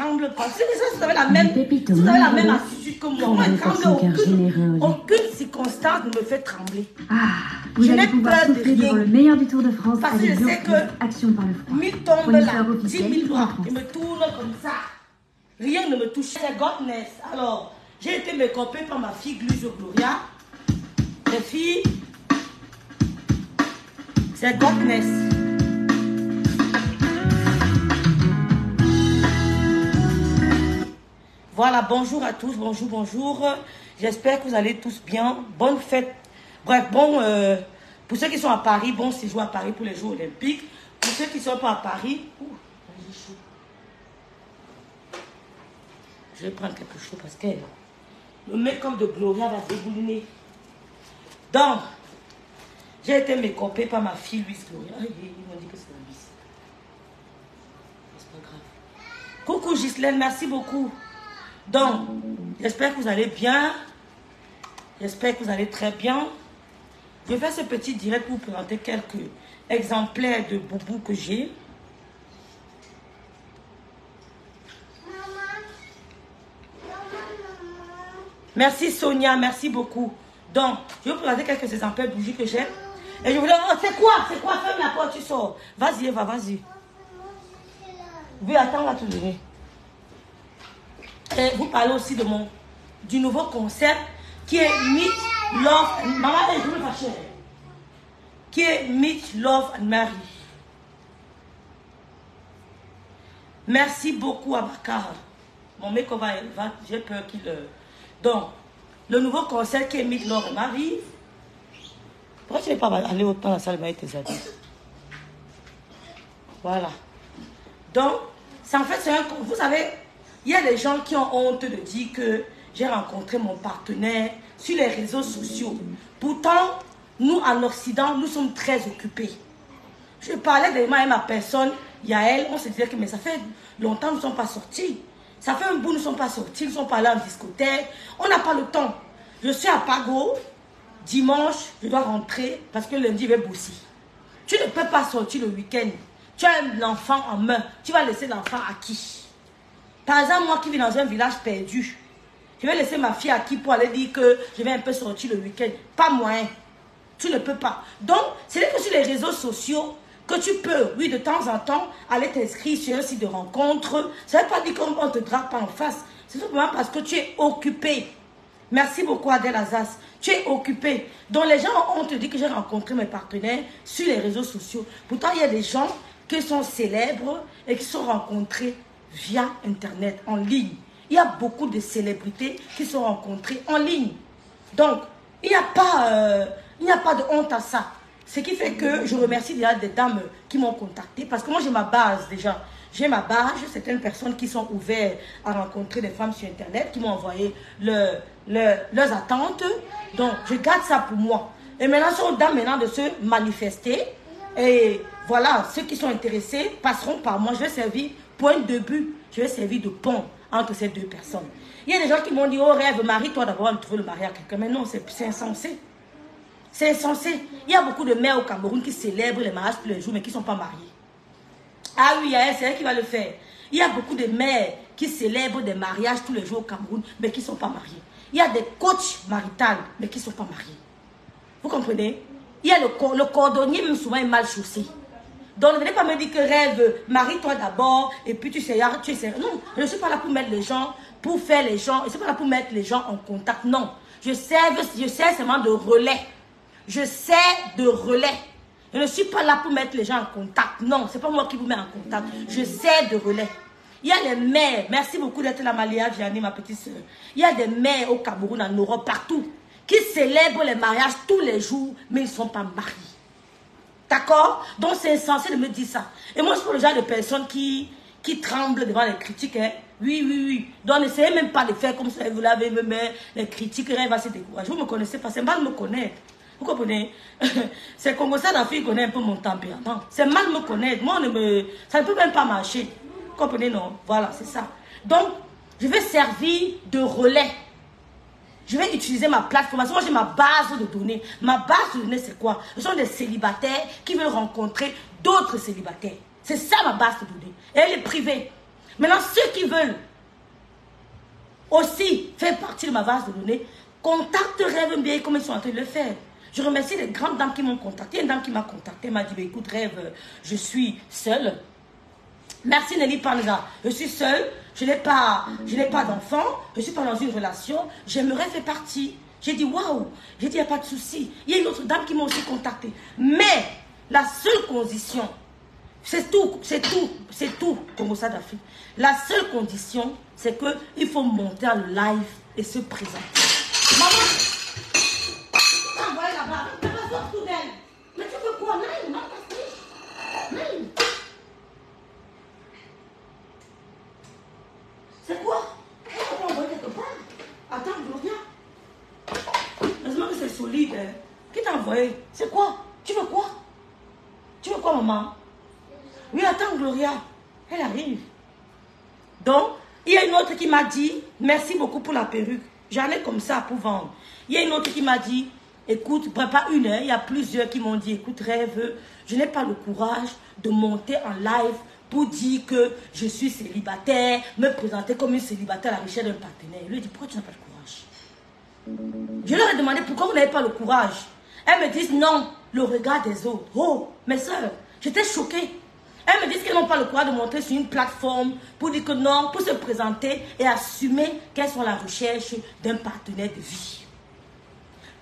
tremble pas. Si vous avez la même, attitude que moi ne tremble aucune circonstance ne me fait trembler. Vous allez pouvoir souffler devant le meilleur du Tour de France. Parce que je sais que Action par le froid. 1000 tombent là, 10 000 doigts, ils me tournent comme ça. Rien ne me touche. C'est Godness. Alors, j'ai été mécopée par ma fille Glusio Gloria. Les filles, c'est Godness. Voilà, bonjour à tous, bonjour. J'espère que vous allez tous bien. Bonne fête. Bref, bon, pour ceux qui sont à Paris, bon séjour à Paris pour les Jeux Olympiques. Pour ceux qui ne sont pas à Paris, j'ai chaud. Je vais prendre quelque chose parce que le make-up de Gloria va débouliner. Donc, j'ai été mécopée par ma fille Louise Gloria. Ils m'ont dit que c'est la Louise. C'est pas grave. Coucou Ghislaine, merci beaucoup. Donc, j'espère que vous allez bien. J'espère que vous allez très bien. Je vais faire ce petit direct pour vous présenter quelques exemplaires de boubou que j'ai. Merci Sonia, merci beaucoup. Donc, je vais vous présenter quelques exemplaires de bougies que j'ai. Et je vous dis, oh, c'est quoi? Ferme la porte, tu sors. Vas-y, Eva, vas-y. Oui, attends, là, tout de suite. Et vous parlez aussi de du nouveau concept qui est Meet, Love, Maman, je me fâche. Qui est Meet, Love and Marry. Merci beaucoup à Bakar. Mon mec, j'ai peur qu'il... Donc, le nouveau concept qui est Meet, Love and Marry. Pourquoi tu ne veux pas aller autant dans la salle avec tes amis? Voilà. Donc, en fait, c'est un... Vous savez... Il y a des gens qui ont honte de dire que j'ai rencontré mon partenaire sur les réseaux sociaux. Pourtant, nous, en Occident, nous sommes très occupés. Je parlais de ma personne, Yael, on se disait que mais ça fait longtemps que nous ne sommes pas sortis. Ça fait un bout, nous ne sommes pas sortis, nous ne sommes pas allés en discothèque. On n'a pas le temps. Je suis à Pago, dimanche, je dois rentrer parce que lundi, je vais bosser. Tu ne peux pas sortir le week-end. Tu as l'enfant en main. Tu vas laisser l'enfant à qui? Par exemple, moi qui vis dans un village perdu, je vais laisser ma fille à qui pour aller dire que je vais un peu sortir le week-end. Pas moyen. Tu ne peux pas. Donc, c'est que sur les réseaux sociaux que tu peux, oui, de temps en temps, aller t'inscrire sur un site de rencontre. Ça ne veut pas dire qu'on ne te drape pas en face. C'est simplement parce que tu es occupé. Merci beaucoup, Adèle Azaz. Tu es occupé. Donc, les gens ont te dit que j'ai rencontré mes partenaires sur les réseaux sociaux. Pourtant, il y a des gens qui sont célèbres et qui sont rencontrés via Internet, en ligne. Il y a beaucoup de célébrités qui sont rencontrées en ligne. Donc, il n'y a pas de honte à ça. Ce qui fait que je remercie déjà des dames qui m'ont contacté parce que moi, j'ai ma base déjà. J'ai ma base, certaines personnes qui sont ouvertes à rencontrer des femmes sur Internet, qui m'ont envoyé leurs attentes. Donc, je garde ça pour moi. Et maintenant, c'est aux dames maintenant de se manifester. Et voilà, ceux qui sont intéressés passeront par moi. Je vais servir pour un début, je vais servir de pont entre ces deux personnes. Il y a des gens qui m'ont dit, oh rêve, marie-toi d'abord de trouver le mari à quelqu'un. Mais non, c'est insensé. C'est insensé. Il y a beaucoup de mères au Cameroun qui célèbrent les mariages tous les jours, mais qui ne sont pas mariées. Ah oui, c'est elle qui va le faire. Il y a beaucoup de mères qui célèbrent des mariages tous les jours au Cameroun, mais qui ne sont pas mariées. Il y a des coachs maritales, mais qui ne sont pas mariés. Vous comprenez? Il y a le cordonnier, même souvent, est mal chaussé. Donc, ne venez pas me dire que rêve, marie-toi d'abord, et puis tu sais. Non, je ne suis pas là pour mettre les gens, pour faire les gens, je ne suis pas là pour mettre les gens en contact. Non, je sers seulement de relais. Je sers de relais. Je ne suis pas là pour mettre les gens en contact. Non, ce n'est pas moi qui vous mets en contact. Je sers de relais. Il y a des mères, merci beaucoup d'être là, Malia Vianney, ma petite soeur. Il y a des mères au Cameroun, en Europe, partout, qui célèbrent les mariages tous les jours, mais ils ne sont pas mariés. D'accord? Donc c'est insensé de me dire ça. Et moi, je suis le genre de personne qui tremble devant les critiques. Hein. Oui. Donc n'essayez même pas de faire comme ça. Vous l'avez même les critiques, elle va se décourager. Vous ne me connaissez pas, c'est mal me connaître. Vous comprenez? C'est comme ça, la fille connaît un peu mon tempérament. C'est mal me connaître. Moi, ça ne peut même pas marcher. Vous comprenez, non? Voilà, c'est ça. Donc, je vais servir de relais. Je vais utiliser ma plateforme. Moi, j'ai ma base de données. Ma base de données, c'est quoi? Ce sont des célibataires qui veulent rencontrer d'autres célibataires. C'est ça ma base de données. Et elle est privée. Maintenant, ceux qui veulent aussi faire partie de ma base de données, contactent Rêve MBA comme ils sont en train de le faire. Je remercie les grandes dames qui m'ont contacté. Une dame qui m'a contacté m'a dit, écoute Rêve, je suis seule. Merci Nelly Panza. Je suis seule, je n'ai pas d'enfant, je ne suis pas dans une relation, j'aimerais faire partie. J'ai dit waouh, j'ai dit il n'y a pas de souci. Il y a une autre dame qui m'a aussi contacté. Mais la seule condition, c'est tout, comme ça d'Afrique. La seule condition, c'est qu'il faut monter en live et se présenter. Maman, tu envoyé là-bas, tu vas voir tout d'elle. Mais tu veux quoi? Naïm, Naïm. C'est quoi? On va envoyer quelque part. Attends, Gloria. Heureusement que c'est solide. Hein. Qui t'a envoyé? C'est quoi? Tu veux quoi? Tu veux quoi, maman? Oui, attends, Gloria. Elle arrive. Donc, il y a une autre qui m'a dit, merci beaucoup pour la perruque. J'en ai comme ça pour vendre. Il y a une autre qui m'a dit, écoute, pas une, hein, il y a plusieurs qui m'ont dit, écoute, Rêve, je n'ai pas le courage de monter en live pour dire que je suis célibataire, me présenter comme une célibataire à la recherche d'un partenaire. Il lui dit, pourquoi tu n'as pas de courage? Je leur ai demandé, pourquoi vous n'avez pas le courage? Elles me disent, non, le regard des autres. Oh, mes soeurs, j'étais choquée. Elles me disent qu'elles n'ont pas le courage de montrer sur une plateforme pour dire que non, pour se présenter et assumer qu'elles sont à la recherche d'un partenaire de vie.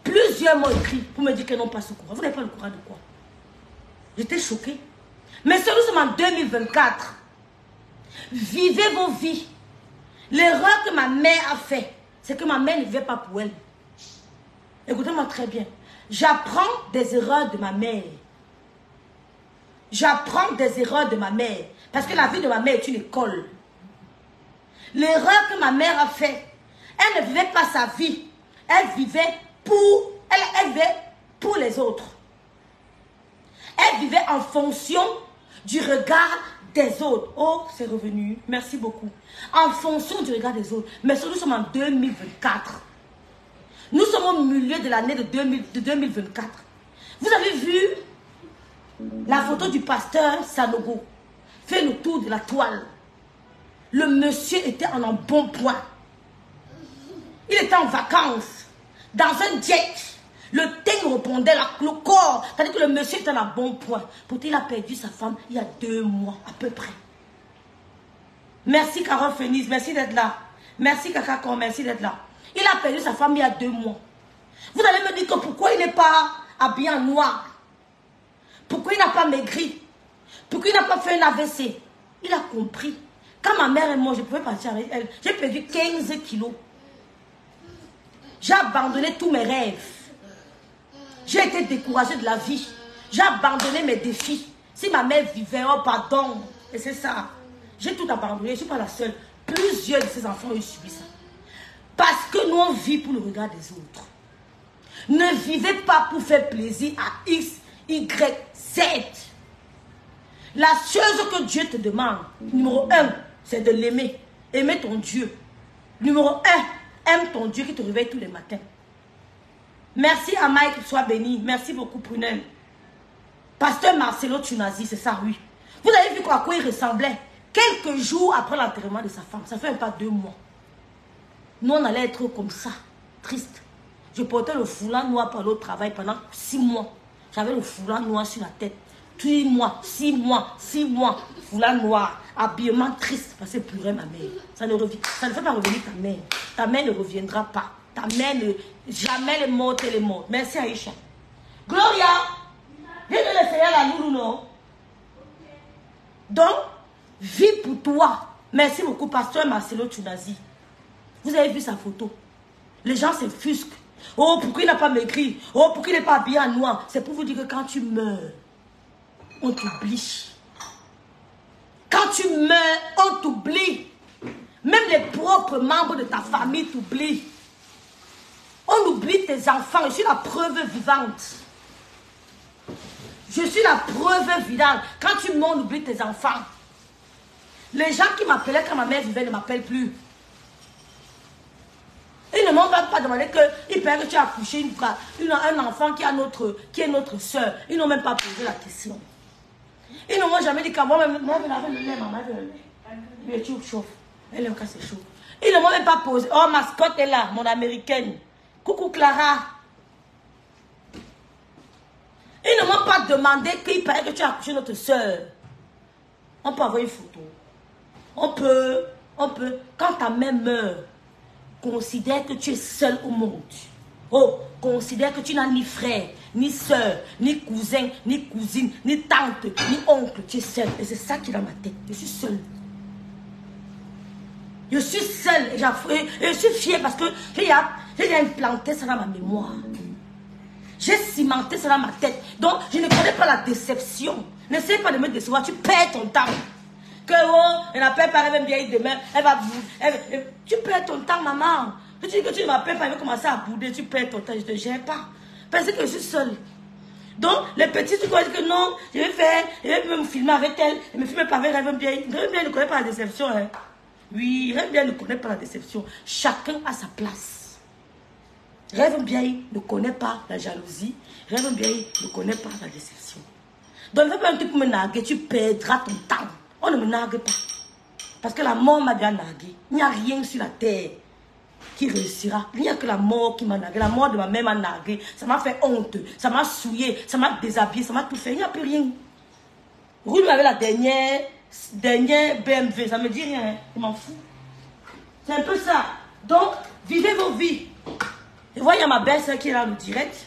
Plusieurs m'ont écrit pour me dire qu'elles n'ont pas ce courage. Vous n'avez pas le courage de quoi? J'étais choquée. Mais nous sommes en 2024. Vivez vos vies. L'erreur que ma mère a fait, c'est que ma mère ne vivait pas pour elle. Écoutez-moi très bien. J'apprends des erreurs de ma mère. J'apprends des erreurs de ma mère. Parce que la vie de ma mère est une école. L'erreur que ma mère a fait, elle ne vivait pas sa vie. Elle vivait pour les autres. Elle vivait en fonction du regard des autres. Oh, c'est revenu. Merci beaucoup. En fonction du regard des autres. Mais nous sommes en 2024. Nous sommes au milieu de l'année de 2024. Vous avez vu la photo du pasteur Sanogo fait le tour de la toile. Le monsieur était en un bon point. Il était en vacances, dans un jet. Le teint répondait, le corps. C'est-à-dire que le monsieur était en un bon point. Pourtant, il a perdu sa femme il y a 2 mois, à peu près. Merci Carole Phoenix, merci d'être là. Merci Kakakon, merci d'être là. Il a perdu sa femme il y a 2 mois. Vous allez me dire que pourquoi il n'est pas habillé en noir? Pourquoi il n'a pas maigri? Pourquoi il n'a pas fait un AVC? Il a compris. Quand ma mère et moi, je pouvais partir avec elle, j'ai perdu 15 kilos. J'ai abandonné tous mes rêves. J'ai été découragée de la vie. J'ai abandonné mes défis. Si ma mère vivait, oh pardon. Et c'est ça. J'ai tout abandonné. Je ne suis pas la seule. Plusieurs de ces enfants ont subi ça. Parce que nous, on vit pour le regard des autres. Ne vivez pas pour faire plaisir à X, Y, Z. La chose que Dieu te demande, numéro 1, c'est de l'aimer. Aimer ton Dieu. Numéro 1, aime ton Dieu qui te réveille tous les matins. Merci à Mike, sois béni. Merci beaucoup, Prunel. Pasteur Marcelo Tunazi, c'est ça, oui. Vous avez vu à quoi il ressemblait? Quelques jours après l'enterrement de sa femme. Ça fait même pas 2 mois. Nous, on allait être comme ça, triste. Je portais le foulard noir pour aller au travail pendant 6 mois. J'avais le foulard noir sur la tête. 6 mois, 6 mois, 6 mois. Foulard noir, habillement triste parce qu'elle pleurait ma mère. Ça ne fait pas revenir ta mère. Ta mère ne reviendra pas. Ta mère ne... Jamais les mortes et les mortes. Merci Aïcha. Gloria, viens de l'essayer à la loulou, non? Donc, vis pour toi. Merci beaucoup, pasteur Marcelo Tunazi. Vous avez vu sa photo. Les gens s'infusquent. Oh, pourquoi il n'a pas maigri? Oh, pourquoi il n'est pas habillé en noir? C'est pour vous dire que quand tu meurs, on t'oublie. Quand tu meurs, on t'oublie. Même les propres membres de ta famille t'oublient. On oublie tes enfants. Je suis la preuve vivante. Je suis la preuve vivante. Quand tu meurs, on oublie tes enfants. Les gens qui m'appelaient quand ma mère vivait ne m'appellent plus. Ils ne m'ont même pas demandé qu'ils pensent que tu as accouché un enfant qui est notre soeur. Ils n'ont même pas posé la question. Ils ne m'ont jamais dit qu'à moi-même, moi, je n'avais le lait, maman, je le lait. Mais tu chauffes. Elle est au cas, c'est chaud. Ils ne m'ont même pas posé. Oh, mascotte est là, mon américaine. Coucou Clara. Ils ne m'ont pas demandé qu'il paraît que tu as accouché notre soeur. On peut avoir une photo. On peut. Quand ta mère meurt, considère que tu es seul au monde. Oh, considère que tu n'as ni frère, ni soeur, ni cousin, ni cousine, ni tante, ni oncle. Tu es seul. Et c'est ça qui est dans ma tête. Je suis seule. Je suis seule. Et je suis fière parce que j'ai implanté ça dans ma mémoire. J'ai cimenté ça dans ma tête. Donc, je ne connais pas la déception. N'essaie pas de me décevoir. Tu perds ton temps. Que oh, elle n'appelle pas, elle va bien demain. Elle va bouder. Tu perds ton temps, maman. Je te dis que tu ne m'appelles pas, elle va commencer à bouder. Tu perds ton temps. Je ne te gère pas. Parce que je suis seule. Donc, les petits, tu crois que non, je vais me filmer avec elle. Elle me filme pas avec elle. Elle ne connaît pas la déception. Hein. Oui, Rêve bien ne connaît pas la déception. Chacun a sa place. Rêve bien ne connaît pas la jalousie. Rêve bien ne connaît pas la déception. Donc, ne fais pas un truc pour me narguer, tu perdras ton temps. On ne me nargue pas. Parce que la mort m'a déjà nargué. Il n'y a rien sur la terre qui réussira. Il n'y a que la mort qui m'a nargué. La mort de ma mère m'a nargué. Ça m'a fait honte. Ça m'a souillé. Ça m'a déshabillé. Ça m'a tout fait. Il n'y a plus rien. Roule avec la dernière BMW. Ça me dit rien. Je m'en fous. C'est un peu ça. Donc, vivez vos vies. Et voilà, il y a ma belle-sœur qui est là dans le direct.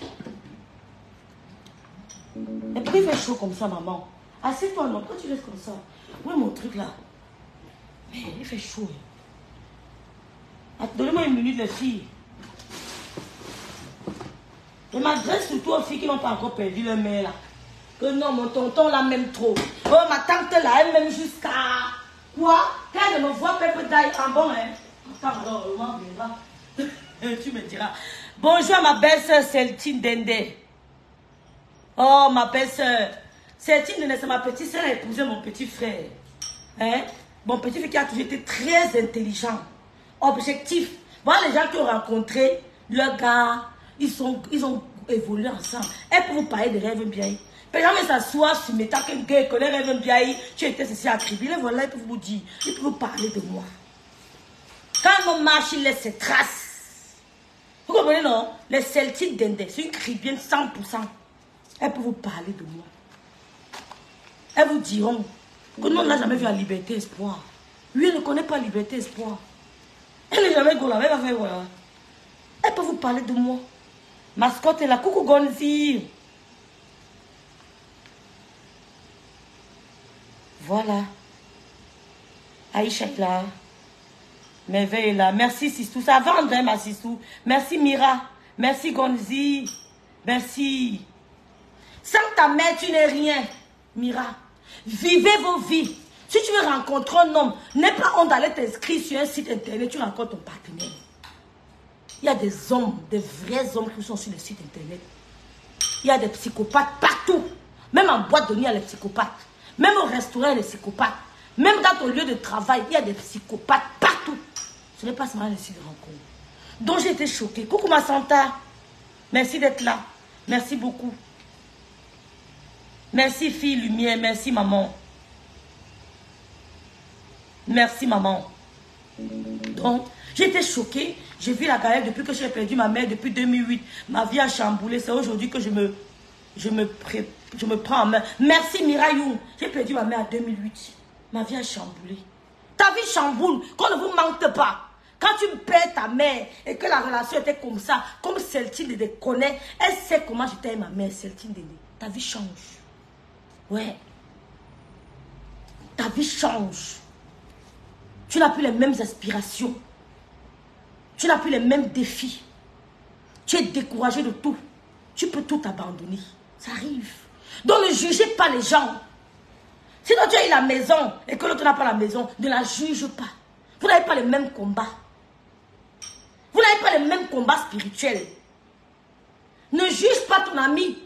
Et puis il fait chaud comme ça, maman. Assieds-toi, non. Pourquoi tu laisses comme ça? Où est mon truc là? Mais il fait chaud. Donnez-moi une minute, les filles. Je m'adresse surtout aux filles qui n'ont pas encore perdu leur mère là. Que non, mon tonton là m'aime trop. Oh, ma tante là, elle m'aime jusqu'à... Quoi? Quand elle me voit, elle peut d'ailleurs en bon, hein? Attends, alors, on m'en verra. Tu me diras. Bonjour à ma belle-sœur Celtine Dende. Oh, ma belle-sœur. Celtine Dende, c'est ma petite sœur, elle a épousé mon petit frère. Hein? Mon petit frère qui a toujours été très intelligent. Objectif. Voilà les gens qui ont rencontré leurs gars. Ils ont évolué ensemble. Elle peut vous parler de rêves bien. Peut jamais s'asseoir sur mes tas qu'un gars connaît rêves bien. Tu étais ceci à cribiler. Voilà, il peut vous dire. Il peut vous parler de moi. Quand on marche, il laisse ses traces. Vous comprenez, non? Les Celtiques d'Inde, c'est une cribienne 100%. Elle peut vous parler de moi. Elles vous diront que nous, on n'a jamais vu la liberté espoir. Lui, elle ne connaît pas liberté espoir. Elle n'est jamais gola. Elle va faire voilà. Elle peut vous parler de moi. Mascotte est là. Coucou Gonzi. Voilà. Aïcha est là. Merveille est là. Merci Sistou. Ça va André, ma Sistou. Merci Mira. Merci Gonzi. Merci. Sans ta mère, tu n'es rien. Mira. Vivez vos vies. Si tu veux rencontrer un homme, n'aie pas honte d'aller t'inscrire sur un site internet, tu rencontres ton partenaire. Il y a des hommes, des vrais hommes qui sont sur le site internet. Il y a des psychopathes partout. Même en boîte de nuit, il y a les psychopathes. Même au restaurant, il y a des psychopathes. Même dans ton lieu de travail, il y a des psychopathes partout. Ce n'est pas seulement le site de rencontre. Donc j'ai été choquée. Coucou ma Santa. Merci d'être là. Merci beaucoup. Merci fille lumière. Merci maman. Merci maman. Donc, j'étais choquée. J'ai vu la galère depuis que j'ai perdu ma mère, depuis 2008. Ma vie a chamboulé. C'est aujourd'hui que je me prends en main. Merci Miraillou. J'ai perdu ma mère en 2008. Ma vie a chamboulé. Ta vie chamboule. Qu'on ne vous mente pas. Quand tu perds ta mère et que la relation était comme ça, comme Celtine Dédé connaît, elle sait comment j'étais avec ma mère, Celtine Dédé. Ta vie change. Ouais. Ta vie change. Tu n'as plus les mêmes aspirations. Tu n'as plus les mêmes défis. Tu es découragé de tout. Tu peux tout abandonner. Ça arrive. Donc ne jugez pas les gens. Si toi tu as eu la maison et que l'autre n'a pas la maison, ne la juge pas. Vous n'avez pas les mêmes combats. Vous n'avez pas les mêmes combats spirituels. Ne juge pas ton ami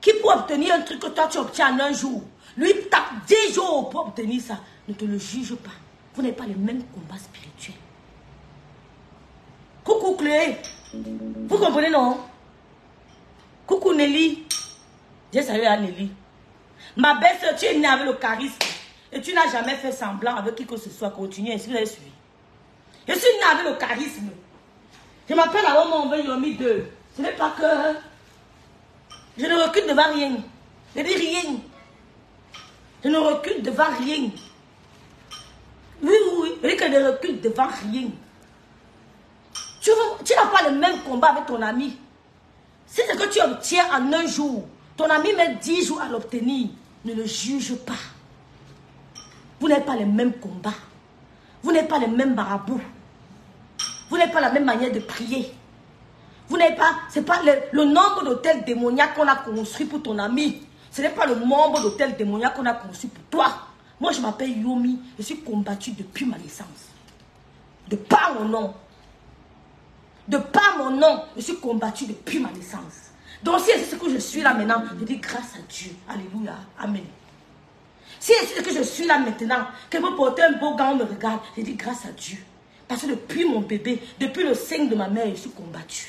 qui peut obtenir un truc que toi tu obtiens en un jour. Lui tape 10 jours pour obtenir ça. Ne te le juge pas. Vous n'avez pas les mêmes combats spirituels. Coucou Clé. Vous comprenez, non? Coucou Nelly. J'ai salué à Nelly. Ma belle-sœur, tu es née avec le charisme. Et tu n'as jamais fait semblant avec qui que ce soit. Continue, ainsi vous avez suivi. Je suis né avec le charisme. Je m'appelle Awoma Yomi 2. Ce n'est pas que... Je ne recule devant rien. Je dis rien. Je ne recule devant rien. Oui, oui, oui. Je dis que je ne recule devant rien. Tu n'as pas le même combat avec ton ami. Si c'est que tu obtiens en un jour, ton ami met 10 jours à l'obtenir, ne le juge pas. Vous n'avez pas les mêmes combats. Vous n'avez pas les mêmes marabouts. Vous n'avez pas la même manière de prier. Vous n'avez pas, c'est pas le nombre d'hôtels démoniaques qu'on a construit pour ton ami. Ce n'est pas le nombre d'hôtels démoniaques qu'on a construit pour toi. Moi, je m'appelle Yomi. Je suis combattue depuis ma naissance. De par mon nom. De par mon nom, je suis combattue depuis ma naissance. Donc si c'est ce que je suis là maintenant, je dis grâce à Dieu. Alléluia. Amen. Si c'est ce que je suis là maintenant, que vous portez un beau gant, on me regarde, je dis grâce à Dieu. Parce que depuis mon bébé, depuis le sein de ma mère, je suis combattue.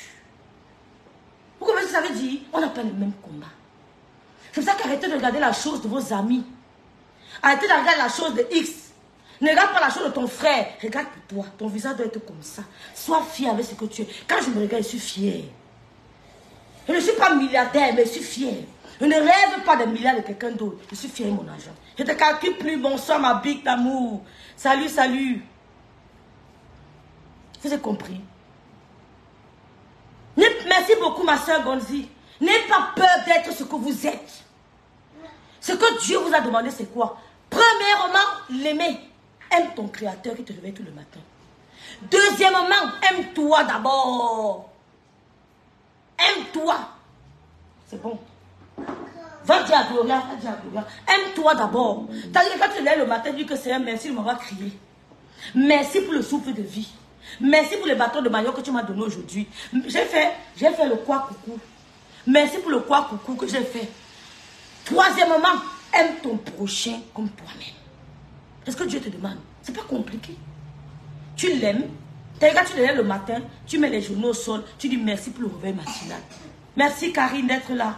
Vous comprenez ce que ça veut dire? On n'a pas le même combat. C'est pour ça qu'arrêtez de regarder la chose de vos amis. Arrêtez de regarder la chose de X. Ne regarde pas la chose de ton frère. Regarde pour toi. Ton visage doit être comme ça. Sois fier avec ce que tu es. Quand je me regarde, je suis fier. Je ne suis pas milliardaire, mais je suis fier. Je ne rêve pas des milliards de quelqu'un d'autre. Je suis fier de mon argent. Je ne te calcule plus. Bonsoir, ma big d'amour. Salut, salut. Vous avez compris? Merci beaucoup, ma soeur Gonzi. N'ayez pas peur d'être ce que vous êtes. Ce que Dieu vous a demandé, c'est quoi? Premièrement, l'aimer. Aime ton créateur qui te réveille tout le matin. Deuxièmement, aime-toi d'abord. Aime-toi. C'est bon. Va dire à Gloria, va dire à Gloria. Aime-toi d'abord. Quand tu lèves le matin, dis que Seigneur, merci de m'avoir crié. Merci pour le souffle de vie. Merci pour les bâtons de manioc que tu m'as donné aujourd'hui. J'ai fait le quoi coucou. Merci pour le quoi coucou que j'ai fait. Troisièmement, aime ton prochain comme toi-même. C'est ce que Dieu te demande. C'est pas compliqué. Tu l'aimes. Quand tu le lèves le matin, tu mets les genoux au sol, tu dis merci pour le réveil matinal. Merci Karine d'être là.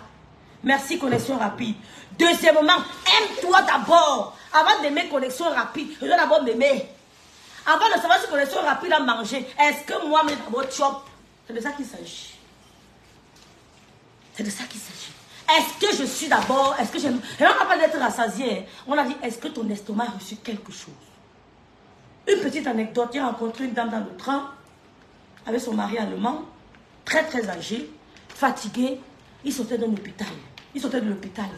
Merci Connexion Rapide. Deuxièmement, aime-toi d'abord. Avant d'aimer Connexion Rapide, je dois d'abord m'aimer. Avant de savoir si Connexion Rapide a mangé, est-ce que moi, mais d'abord chop? C'est de ça qu'il s'agit. C'est de ça qu'il s'agit. Est-ce que je suis d'abord, est-ce que j'aime? Et on n'a pas d'être rassasié. On a dit, est-ce que ton estomac a reçu quelque chose? Une petite anecdote, j'ai rencontré une dame dans le train, avec son mari allemand, très très âgé, fatigué. Il sortait d'un hôpital. Il sortait de l'hôpital.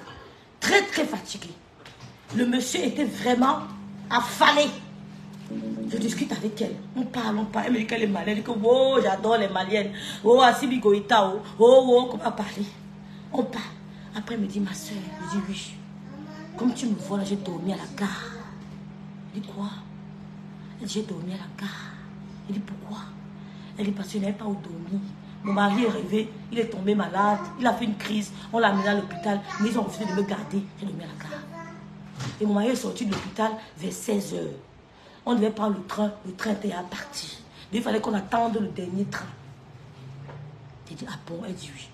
Très très fatigué. Le monsieur était vraiment affalé. Je discute avec elle. On parle, on parle. Elle me dit qu'elle est malienne. Elle dit que, oh, j'adore les maliennes. Oh, Asibi Goïta, oh, comment parler? On parle. Après, elle me dit, ma soeur, je dis oui. Comme tu me vois là, j'ai dormi à la gare. Elle dit quoi? Elle dit, j'ai dormi à la gare. Elle dit, pourquoi? Elle dit, parce que je n'avais pas où dormir. Mon mari est rêvé, il est tombé malade, il a fait une crise, on l'a amené à l'hôpital, mais ils ont refusé de me garder. J'ai dormi à la gare. Et mon mari est sorti de l'hôpital vers 16h. On devait prendre le train était à partir. Mais il fallait qu'on attende le dernier train. J'ai dit, ah bon? Elle dit oui.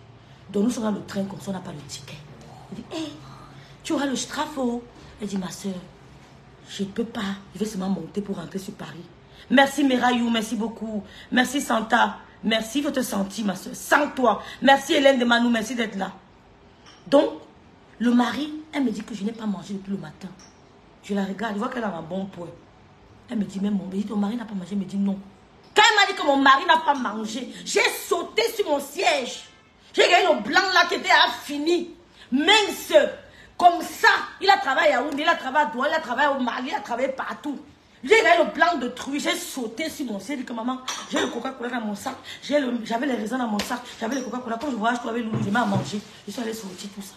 Donc nous sommes dans le train comme ça, on n'a pas le ticket. Elle dit, hé, tu auras le strafo. Elle dit, ma soeur, je ne peux pas. Je vais seulement monter pour rentrer sur Paris. Merci Merayou, merci beaucoup. Merci Santa. Merci, il faut te sentir, ma soeur. Sans toi. Merci Hélène de Manou, merci d'être là. Donc, le mari, elle me dit que je n'ai pas mangé depuis le matin. Je la regarde, je vois qu'elle a un bon point. Elle me dit, mais ton mari n'a pas mangé. Elle me dit non. Quand elle m'a dit que mon mari n'a pas mangé, j'ai sauté sur mon siège. J'ai gagné le blanc là qui était fini. Mince. Comme ça, il a travaillé à Yaoundé, il a travaillé à Douala, il a travaillé au Mali, il a travaillé partout. J'ai gagné le blanc de truie, j'ai sauté sur mon siège. J'ai dit que maman, j'ai le Coca-Cola dans mon sac. J'avais les raisins dans mon sac. J'avais le Coca-Cola. Quand je voyage, je avec Loulou, je m'ai à manger. Je suis allée sortir tout ça.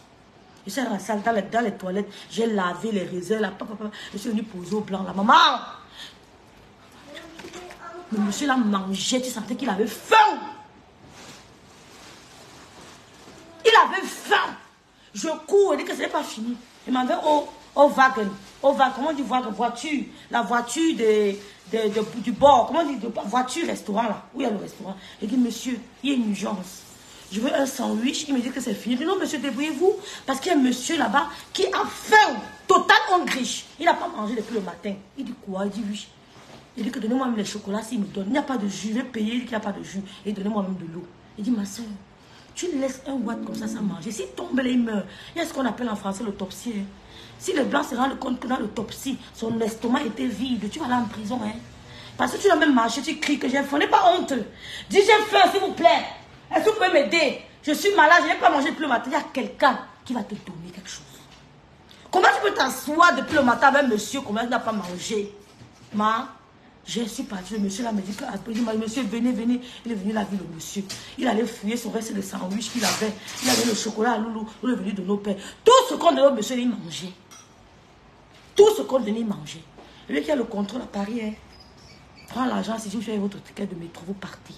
Je suis allée dans la salle, dans les toilettes. J'ai lavé les raisins là. Je suis venue poser au blanc là. Maman! Le monsieur l'a mangé, tu sentais qu'il avait faim. Il avait faim. Je cours, il dit que ce n'est pas fini. Il m'avait au wagon. Comment on dit wagon? Voiture. La voiture du bord. Comment on dit voiture, restaurant là. Où il y a le restaurant. Il dit, monsieur, il y a une urgence. je veux un sandwich. Il me dit que c'est fini. Je dis, non, monsieur, débrouillez-vous. Parce qu'il y a un monsieur là-bas qui a faim. Total hongriche. Il n'a pas mangé depuis le matin. Il dit quoi? Il dit oui. Il dit que donnez-moi même les chocolats s'il me donne. Il n'y a pas de jus. Je vais payer. Il dit qu'il n'y a pas de jus. Et donnez-moi même de l'eau. Il dit, ma soeur, tu laisses un watt comme ça sans manger. S'il tombe, là, il meurt. Il y a ce qu'on appelle en français l'autopsie. Hein. Si le blanc se rend compte que dans l'autopsie, son estomac était vide, tu vas aller en prison. Hein. Parce que tu dois même marcher, tu cries que j'ai faim. N'aie pas honte. Dis, j'ai faim, s'il vous plaît. Est-ce que vous pouvez m'aider? Je suis malade, je n'ai pas mangé depuis le matin. Il y a quelqu'un qui va te donner quelque chose. Comment tu peux t'asseoir depuis le matin avec monsieur, comment il n'a pas mangé? Je suis partie, le monsieur là me dit que, monsieur, venez, venez. Il est venu la vie, le monsieur. Il allait fouiller son reste de sandwich qu'il avait. Il avait le chocolat à Loulou. Il est venu de nos pères. Tout ce qu'on donnait au monsieur, il mangeait. Tout ce qu'on donnait, il mangeait. Lui qui a le contrôle à Paris, hein. Prends l'argent, si vous faites votre ticket de métro, vous partez.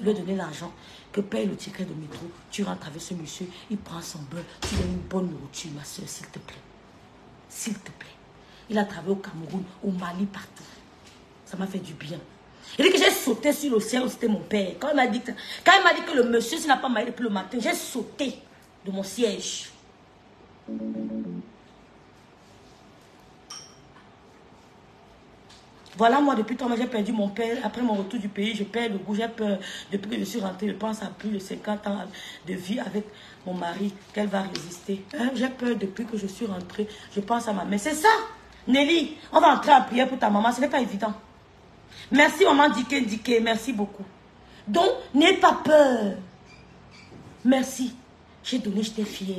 Lui donner l'argent, que paye le ticket de métro. Tu rentres avec ce monsieur, il prend son beurre, tu donnes une bonne nourriture, ma soeur, s'il te plaît. S'il te plaît. Il a travaillé au Cameroun, au Mali, partout. Ça m'a fait du bien. Il dit que j'ai sauté sur le ciel où c'était mon père. Quand il m'a dit que le monsieur, s'il n'a pas maillé depuis le matin, j'ai sauté de mon siège. Voilà, moi, depuis temps, j'ai perdu mon père. Après mon retour du pays, je perds le goût, j'ai peur. Depuis que je suis rentrée, je pense à plus de 50 ans de vie avec mon mari, qu'elle va résister. Hein? J'ai peur depuis que je suis rentrée. Je pense à ma mère. C'est ça, Nelly. On va entrer en prière pour ta maman. Ce n'est pas évident. Merci, maman Diké. Merci beaucoup. Donc, n'aie pas peur. Merci. J'ai donné, j'étais fière.